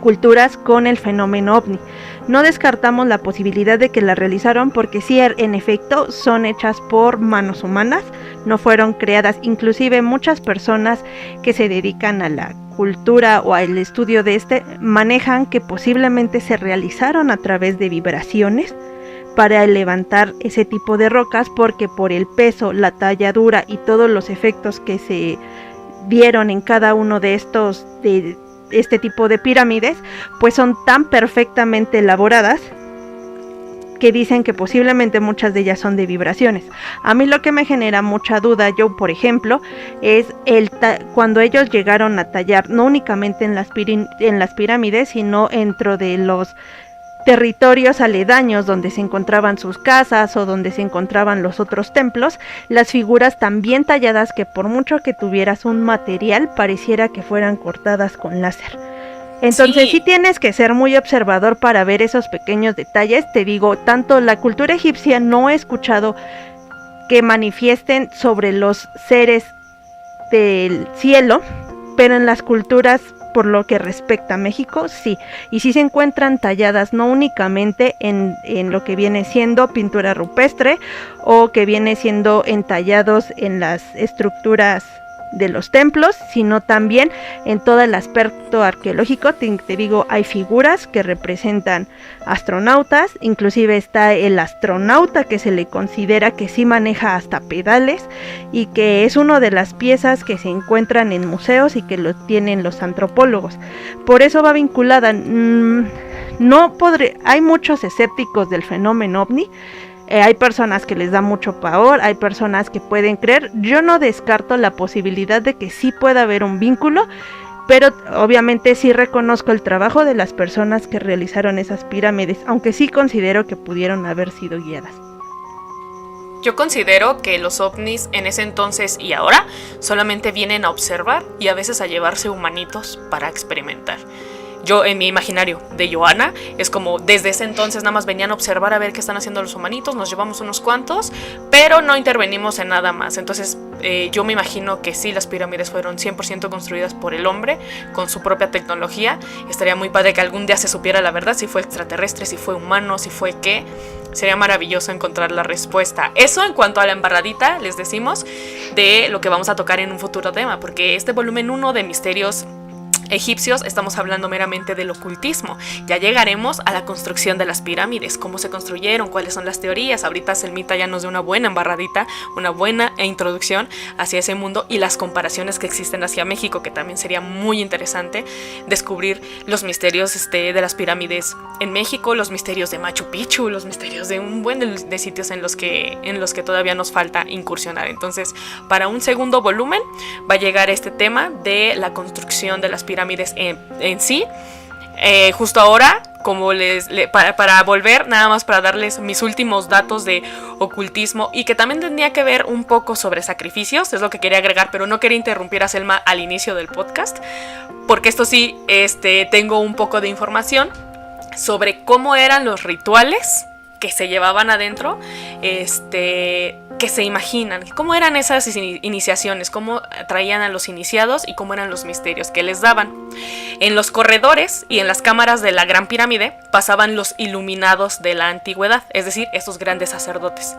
culturas con el fenómeno ovni. No descartamos la posibilidad de que la realizaron, porque sí, en efecto son hechas por manos humanas, no fueron creadas. Inclusive muchas personas que se dedican a la cultura o al estudio de manejan que posiblemente se realizaron a través de vibraciones para levantar ese tipo de rocas, porque por el peso, la talladura y todos los efectos que se dieron en cada uno de este tipo de pirámides, pues son tan perfectamente elaboradas que dicen que posiblemente muchas de ellas son de vibraciones. A mí lo que me genera mucha duda, yo por ejemplo, es cuando ellos llegaron a tallar, no únicamente en las pirámides, sino dentro de los territorios aledaños donde se encontraban sus casas o donde se encontraban los otros templos, las figuras también talladas que por mucho que tuvieras un material pareciera que fueran cortadas con láser. Entonces sí tienes que ser muy observador para ver esos pequeños detalles. Te digo, tanto la cultura egipcia no he escuchado que manifiesten sobre los seres del cielo, pero en las culturas, por lo que respecta a México, sí. Y sí se encuentran talladas no únicamente en lo que viene siendo pintura rupestre, o que viene siendo entallados en las estructuras de los templos, sino también en todo el aspecto arqueológico. Te digo, hay figuras que representan astronautas, inclusive está el astronauta que se le considera que sí maneja hasta pedales, y que es una de las piezas que se encuentran en museos y que lo tienen los antropólogos. Por eso va vinculada. Hay muchos escépticos del fenómeno ovni. Hay personas que les da mucho pavor, hay personas que pueden creer. Yo no descarto la posibilidad de que sí pueda haber un vínculo, pero obviamente sí reconozco el trabajo de las personas que realizaron esas pirámides, aunque sí considero que pudieron haber sido guiadas. Yo considero que los ovnis en ese entonces y ahora solamente vienen a observar y a veces a llevarse humanitos para experimentar. Yo en mi imaginario de Joana es como desde ese entonces nada más venían a observar a ver qué están haciendo los humanitos, nos llevamos unos cuantos, pero no intervenimos en nada más. Entonces yo me imagino que sí, las pirámides fueron 100% construidas por el hombre con su propia tecnología. Estaría muy padre que algún día se supiera la verdad, si fue extraterrestre, si fue humano, si fue qué. Sería maravilloso encontrar la respuesta. Eso en cuanto a la embarradita, les decimos, de lo que vamos a tocar en un futuro tema, porque este volumen 1 de Misterios egipcios estamos hablando meramente del ocultismo. Ya llegaremos a la construcción de las pirámides, cómo se construyeron, cuáles son las teorías. Ahorita Selmita ya nos dio una buena embarradita, una buena introducción hacia ese mundo y las comparaciones que existen hacia México, que también sería muy interesante descubrir los misterios de las pirámides en México, los misterios de Machu Picchu, los misterios de un buen de sitios en los que todavía nos falta incursionar. Entonces, para un segundo volumen va a llegar este tema de la construcción de las pirámides en sí. Justo ahora, como para volver, nada más para darles mis últimos datos de ocultismo y que también tendría que ver un poco sobre sacrificios, es lo que quería agregar, pero no quería interrumpir a Selma al inicio del podcast, porque esto sí, tengo un poco de información sobre cómo eran los rituales que se llevaban adentro, que se imaginan, cómo eran esas iniciaciones, cómo traían a los iniciados y cómo eran los misterios que les daban. En los corredores y en las cámaras de la Gran Pirámide pasaban los iluminados de la antigüedad, es decir, estos grandes sacerdotes.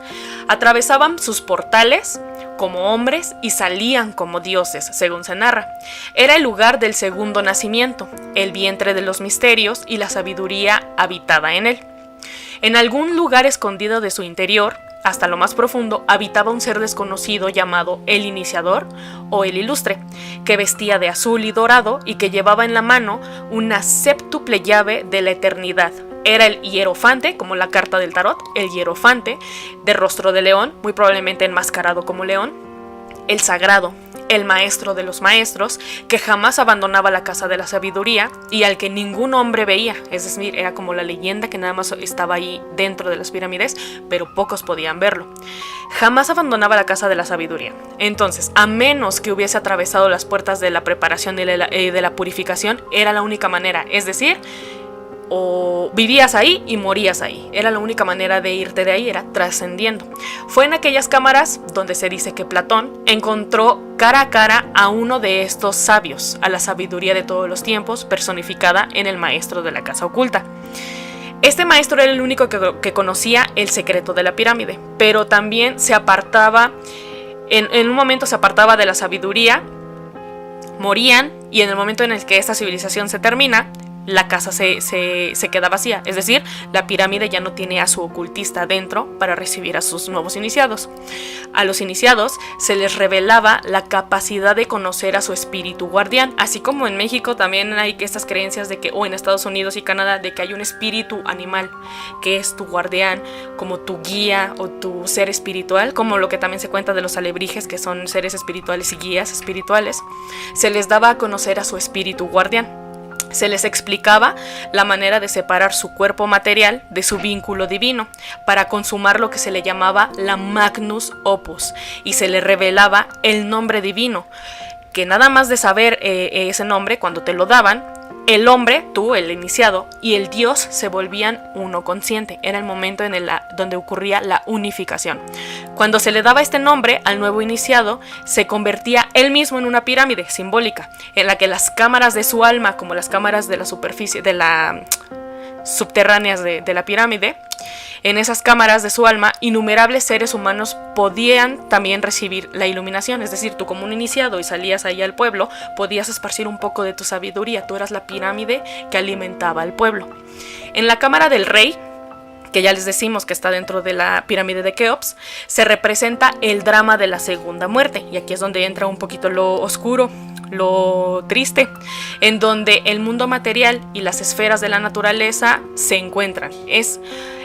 Atravesaban sus portales como hombres y salían como dioses, según se narra. Era el lugar del segundo nacimiento, el vientre de los misterios y la sabiduría habitada en él. En algún lugar escondido de su interior, hasta lo más profundo, habitaba un ser desconocido llamado el Iniciador o el Ilustre, que vestía de azul y dorado y que llevaba en la mano una séptuple llave de la eternidad. Era el hierofante, como la carta del tarot, el hierofante, de rostro de león, muy probablemente enmascarado como león, el sagrado, el maestro de los maestros, que jamás abandonaba la casa de la sabiduría y al que ningún hombre veía, es decir, era como la leyenda que nada más estaba ahí dentro de las pirámides, pero pocos podían verlo. Jamás abandonaba la casa de la sabiduría. Entonces, a menos que hubiese atravesado las puertas de la preparación y de la purificación, era la única manera, es decir, o vivías ahí y morías ahí. Era la única manera de irte de ahí, era trascendiendo. Fue en aquellas cámaras donde se dice que Platón encontró cara a cara a uno de estos sabios, a la sabiduría de todos los tiempos, personificada en el maestro de la casa oculta. Este maestro era el único que conocía el secreto de la pirámide, pero también se apartaba, en un momento se apartaba de la sabiduría, morían, y en el momento en el que esta civilización se termina, la casa se queda vacía, es decir, la pirámide ya no tiene a su ocultista dentro para recibir a sus nuevos iniciados. A los iniciados se les revelaba la capacidad de conocer a su espíritu guardián, así como en México también hay estas creencias de que, o en Estados Unidos y Canadá, de que hay un espíritu animal que es tu guardián, como tu guía o tu ser espiritual, como lo que también se cuenta de los alebrijes, que son seres espirituales y guías espirituales. Se les daba a conocer a su espíritu guardián. Se les explicaba la manera de separar su cuerpo material de su vínculo divino para consumar lo que se le llamaba la Magnus Opus, y se le revelaba el nombre divino, que nada más de saber ese nombre, cuando te lo daban, el hombre, tú, el iniciado, y el Dios se volvían uno consciente. Era el momento donde ocurría la unificación. Cuando se le daba este nombre al nuevo iniciado, se convertía él mismo en una pirámide simbólica, en la que las cámaras de su alma, como las cámaras de la superficie, subterráneas de la pirámide, en esas cámaras de su alma, innumerables seres humanos podían también recibir la iluminación. Es decir, tú como un iniciado y salías ahí al pueblo, podías esparcir un poco de tu sabiduría. Tú eras la pirámide que alimentaba al pueblo. En la cámara del rey, que ya les decimos que está dentro de la pirámide de Keops, se representa el drama de la segunda muerte. Y aquí es donde entra un poquito lo oscuro, lo triste, en donde el mundo material y las esferas de la naturaleza se encuentran.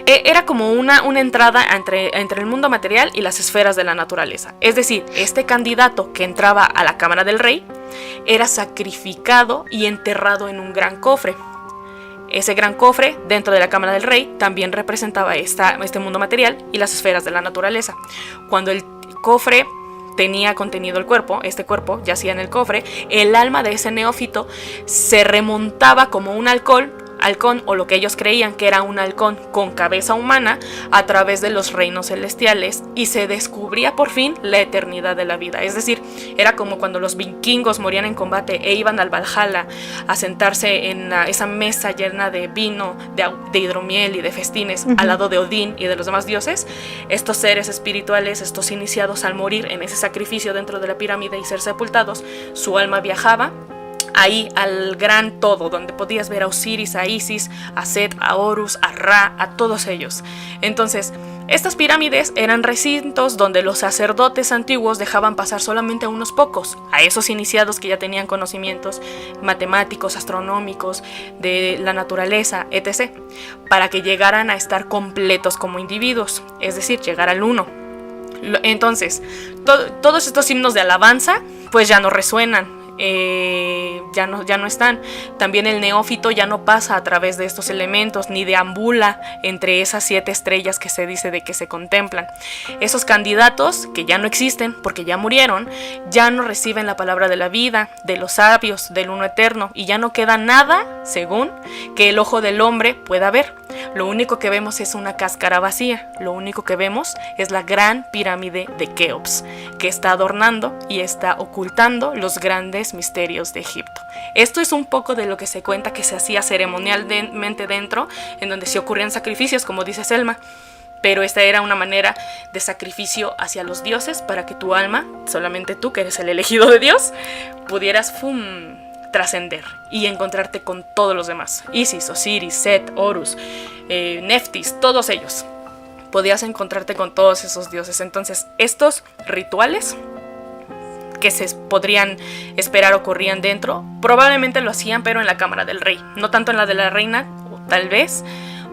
Era como una entrada entre el mundo material y las esferas de la naturaleza. Es decir, este candidato que entraba a la cámara del rey era sacrificado y enterrado en un gran cofre. Ese gran cofre dentro de la cámara del rey también representaba este mundo material y las esferas de la naturaleza. Cuando el cofre tenía contenido el cuerpo, este cuerpo yacía en el cofre, el alma de ese neófito se remontaba como un halcón, o lo que ellos creían que era un halcón con cabeza humana, a través de los reinos celestiales, y se descubría por fin la eternidad de la vida. Es decir, era como cuando los vikingos morían en combate e iban al Valhalla a sentarse en esa mesa llena de vino, de hidromiel y de festines, al lado de Odín y de los demás dioses. Estos seres espirituales, estos iniciados, al morir en ese sacrificio dentro de la pirámide y ser sepultados, su alma viajaba ahí al gran todo, donde podías ver a Osiris, a Isis, a Set, a Horus, a Ra, a todos ellos. Entonces, estas pirámides eran recintos donde los sacerdotes antiguos dejaban pasar solamente a unos pocos, a esos iniciados que ya tenían conocimientos matemáticos, astronómicos, de la naturaleza, etc., para que llegaran a estar completos como individuos, es decir, llegar al uno. Entonces, todos estos himnos de alabanza pues ya no resuenan. Ya no están. También el neófito ya no pasa a través de estos elementos, ni deambula entre esas 7 estrellas que se dice de que se contemplan. Esos candidatos, que ya no existen porque ya murieron, ya no reciben la palabra de la vida, de los sabios, del uno eterno, y ya no queda nada, según, que el ojo del hombre pueda ver. Lo único que vemos es una cáscara vacía. Lo único que vemos es la gran pirámide de Keops, que está adornando y está ocultando los grandes misterios de Egipto. Esto es un poco de lo que se cuenta que se hacía ceremonialmente dentro, en donde se ocurrían sacrificios, como dice Selma. Pero esta era una manera de sacrificio hacia los dioses, para que tu alma, solamente tú que eres el elegido de Dios, pudieras trascender y encontrarte con todos los demás. Isis, Osiris, Set, Horus, Neftis, todos ellos. Podías encontrarte con todos esos dioses. Entonces, estos rituales que se podrían esperar ocurrían dentro, probablemente lo hacían, pero en la cámara del rey, no tanto en la de la reina, o tal vez,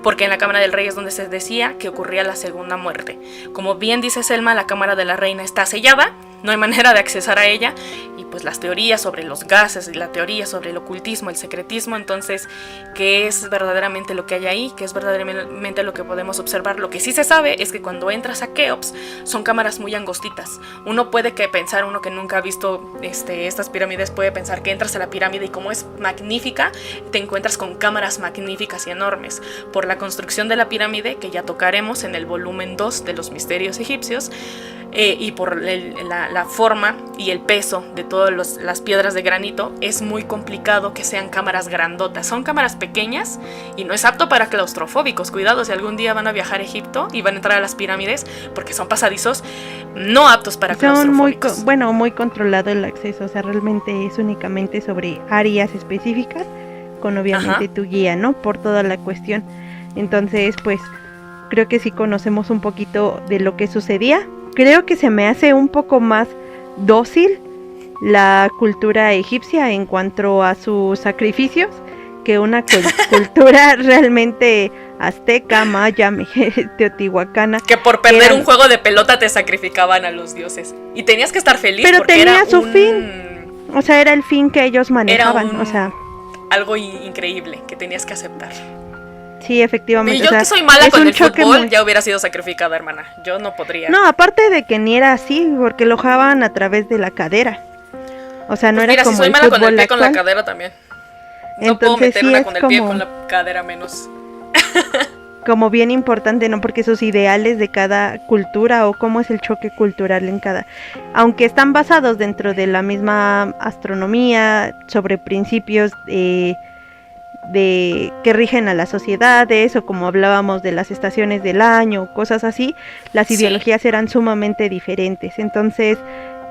porque en la cámara del rey es donde se decía que ocurría la segunda muerte. Como bien dice Selma, la cámara de la reina está sellada, no hay manera de accesar a ella, y pues las teorías sobre los gases y la teoría sobre el ocultismo, el secretismo, entonces, ¿qué es verdaderamente lo que hay ahí? ¿Qué es verdaderamente lo que podemos observar? Lo que sí se sabe es que cuando entras a Keops son cámaras muy angostitas. Uno puede pensar, uno que nunca ha visto estas pirámides, puede pensar que entras a la pirámide y como es magnífica, te encuentras con cámaras magníficas y enormes. Por la construcción de la pirámide, que ya tocaremos en el volumen 2 de los misterios egipcios, y por la forma y el peso de todas las piedras de granito, es muy complicado que sean cámaras grandotas. Son cámaras pequeñas y no es apto para claustrofóbicos. Cuidado si algún día van a viajar a Egipto y van a entrar a las pirámides, porque son pasadizos no aptos para claustrofóbicos. Son muy controlado el acceso, o sea, realmente es únicamente sobre áreas específicas, con obviamente tu guía, ¿no? Por toda la cuestión. Entonces, pues, creo que sí conocemos un poquito de lo que sucedía. Creo que se me hace un poco más dócil la cultura egipcia en cuanto a sus sacrificios que una cultura realmente azteca, maya, teotihuacana. Que por perder un juego de pelota te sacrificaban a los dioses. Y tenías que estar feliz, pero porque tenía era su fin. O sea, era el fin que ellos manejaban. Era o sea, algo increíble que tenías que aceptar. Sí, efectivamente. Y yo, que soy mala con el fútbol, ya hubiera sido sacrificada, hermana. Yo no podría. No, aparte de que ni era así, porque lo jugaban a través de la cadera. O sea, no pues era mira, como si soy el mala con el pie, actual. con la cadera también. No entonces, puedo meter una sí, con el pie, con la cadera menos. Como bien importante, ¿no? Porque esos ideales de cada cultura, o cómo es el choque cultural en cada... Aunque están basados dentro de la misma astronomía, sobre principios de que rigen a las sociedades, o como hablábamos de las estaciones del año, cosas así, las ideologías eran sumamente diferentes. Entonces,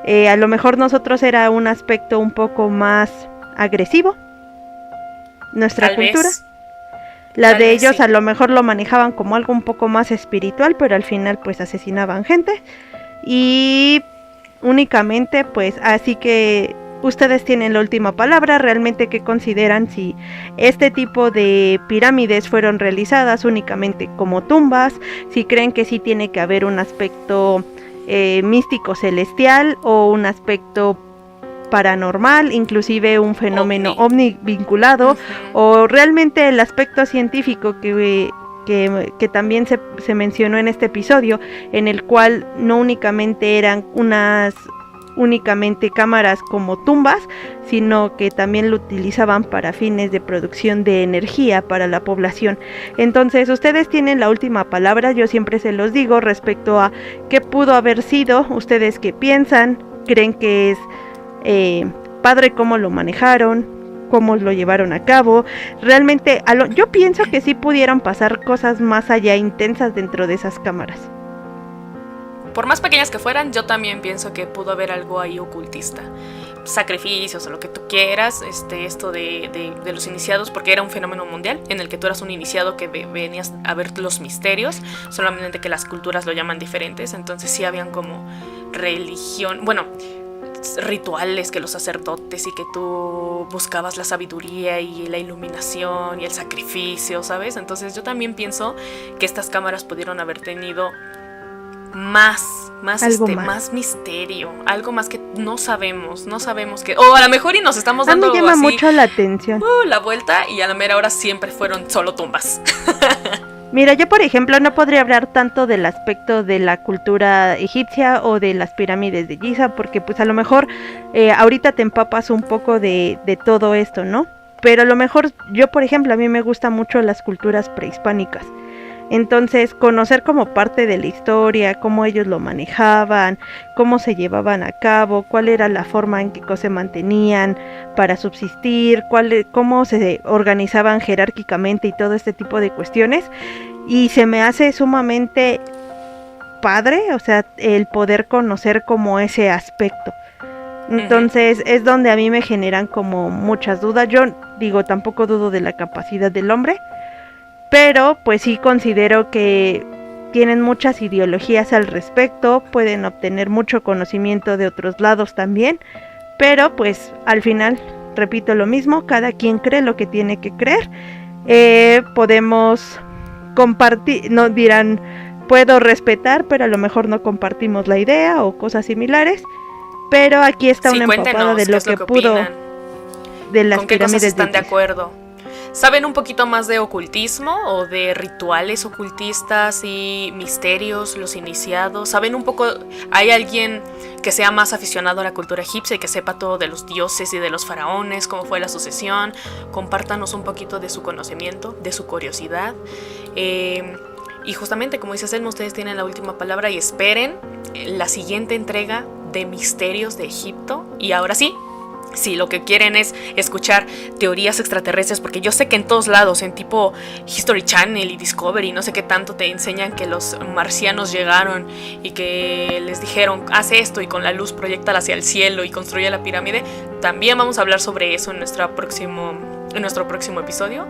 a lo mejor nosotros era un aspecto un poco más agresivo, nuestra Tal cultura. vez. La Tal de vez ellos sí. A lo mejor lo manejaban como algo un poco más espiritual, pero al final pues asesinaban gente. Y únicamente pues así que ustedes tienen la última palabra. Realmente, ¿qué consideran si este tipo de pirámides fueron realizadas únicamente como tumbas? Si creen que sí tiene que haber un aspecto místico celestial, o un aspecto paranormal, inclusive un fenómeno ovni vinculado, o realmente el aspecto científico que también se mencionó en este episodio, en el cual no únicamente eran unas únicamente cámaras como tumbas, sino que también lo utilizaban para fines de producción de energía para la población. Entonces ustedes tienen la última palabra, yo siempre se los digo respecto a qué pudo haber sido, ustedes qué piensan, creen que es padre cómo lo manejaron, cómo lo llevaron a cabo. Realmente yo pienso que sí pudieran pasar cosas más allá intensas dentro de esas cámaras. Por más pequeñas que fueran, yo también pienso que pudo haber algo ahí ocultista. Sacrificios o lo que tú quieras, esto de los iniciados, porque era un fenómeno mundial en el que tú eras un iniciado que venías a ver los misterios, solamente que las culturas lo llaman diferentes. Entonces sí habían como religión, bueno, rituales, que los sacerdotes, y que tú buscabas la sabiduría y la iluminación y el sacrificio, ¿sabes? Entonces yo también pienso que estas cámaras pudieron haber tenido más misterio, algo más que no sabemos que, o a lo mejor y nos estamos dando a mí llama así, mucho la atención la vuelta, y a la mera hora siempre fueron solo tumbas. Mira, yo por ejemplo no podría hablar tanto del aspecto de la cultura egipcia o de las pirámides de Giza, porque pues a lo mejor ahorita te empapas un poco de todo esto, ¿no? Pero a lo mejor yo por ejemplo, a mí me gustan mucho las culturas prehispánicas. Entonces, conocer como parte de la historia, cómo ellos lo manejaban, cómo se llevaban a cabo, cuál era la forma en que se mantenían para subsistir, cómo se organizaban jerárquicamente y todo este tipo de cuestiones. Y se me hace sumamente padre, o sea, el poder conocer como ese aspecto. Entonces, es donde a mí me generan como muchas dudas. Yo digo, tampoco dudo de la capacidad del hombre, pero pues sí considero que tienen muchas ideologías al respecto, pueden obtener mucho conocimiento de otros lados también, pero pues al final, repito lo mismo, cada quien cree lo que tiene que creer. Podemos compartir, no dirán, puedo respetar, pero a lo mejor no compartimos la idea o cosas similares, pero aquí está una empapada de lo que pudo opinan, de las con qué pirámides cosas están de Giza. acuerdo. ¿Saben un poquito más de ocultismo o de rituales ocultistas y misterios, los iniciados? ¿Saben un poco? ¿Hay alguien que sea más aficionado a la cultura egipcia y que sepa todo de los dioses y de los faraones, cómo fue la sucesión? Compártanos un poquito de su conocimiento, de su curiosidad. Y justamente, como dice Selma, ustedes tienen la última palabra y esperen la siguiente entrega de Misterios de Egipto. Y ahora sí, si lo que quieren es escuchar teorías extraterrestres, porque yo sé que en todos lados, en tipo History Channel y Discovery, no sé qué tanto, te enseñan que los marcianos llegaron y que les dijeron, haz esto y con la luz proyectala hacia el cielo y construye la pirámide. También vamos a hablar sobre eso en nuestro próximo episodio,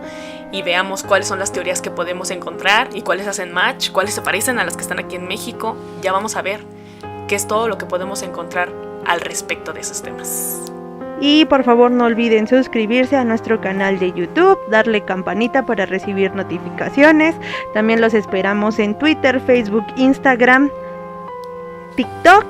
y veamos cuáles son las teorías que podemos encontrar y cuáles hacen match, cuáles se parecen a las que están aquí en México. Ya vamos a ver qué es todo lo que podemos encontrar al respecto de esos temas. Y por favor no olviden suscribirse a nuestro canal de YouTube, darle campanita para recibir notificaciones. También los esperamos en Twitter, Facebook, Instagram, TikTok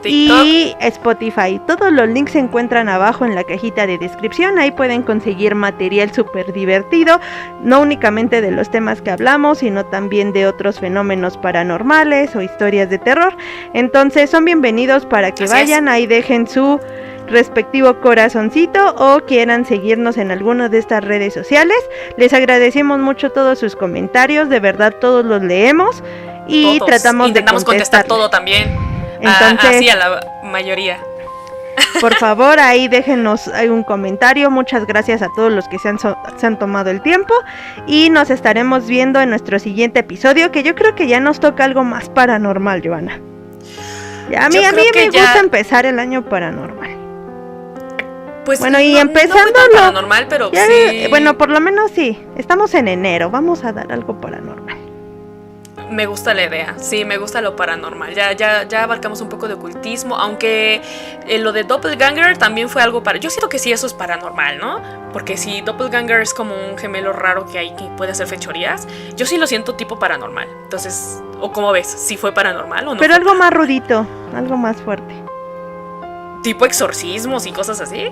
y Spotify. Todos los links se encuentran abajo en la cajita de descripción. Ahí pueden conseguir material súper divertido, no únicamente de los temas que hablamos, sino también de otros fenómenos paranormales o historias de terror. Entonces son bienvenidos para que vayan, ahí dejen su respectivo corazoncito o quieran seguirnos en alguna de estas redes sociales. Les agradecemos mucho todos sus comentarios, de verdad todos los leemos y intentamos contestar todo también. Entonces, así a la mayoría. Por favor, ahí déjenos un comentario. Muchas gracias a todos los que se han tomado el tiempo y nos estaremos viendo en nuestro siguiente episodio, que yo creo que ya nos toca algo más paranormal, Joana. A mí me gusta empezar el año paranormal. Pues bueno, y empezándolo, no fue tan paranormal, pero ya, sí. Bueno, por lo menos sí. Estamos en enero, vamos a dar algo paranormal. Me gusta la idea, sí, me gusta lo paranormal. Ya abarcamos un poco de ocultismo, aunque lo de Doppelganger también fue algo para. Yo siento que sí, eso es paranormal, ¿no? Porque si Doppelganger es como un gemelo raro que hay que puede hacer fechorías, yo sí lo siento tipo paranormal. Entonces, ¿o cómo ves? ¿Si fue paranormal o no? Pero algo más rudito, algo más fuerte. ¿Tipo exorcismos y cosas así?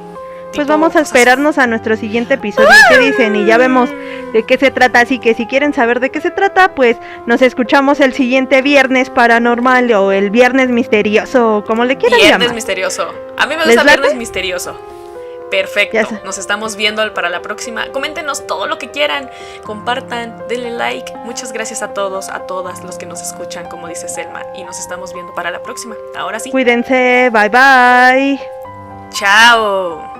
Pues vamos a cosas- esperarnos a nuestro siguiente episodio. ¿Qué dicen? Y ya vemos de qué se trata. Así que si quieren saber de qué se trata, pues nos escuchamos el siguiente viernes paranormal o el viernes misterioso, o como le quieran Viernes llamar. misterioso. A mí me ¿Les gusta late? Viernes misterioso. Perfecto. Ya sé. Nos estamos viendo para la próxima. Coméntenos todo lo que quieran. Compartan, denle like. Muchas gracias a todos, a todas los que nos escuchan, como dice Selma. Y nos estamos viendo para la próxima. Ahora sí. Cuídense, bye bye. Chao.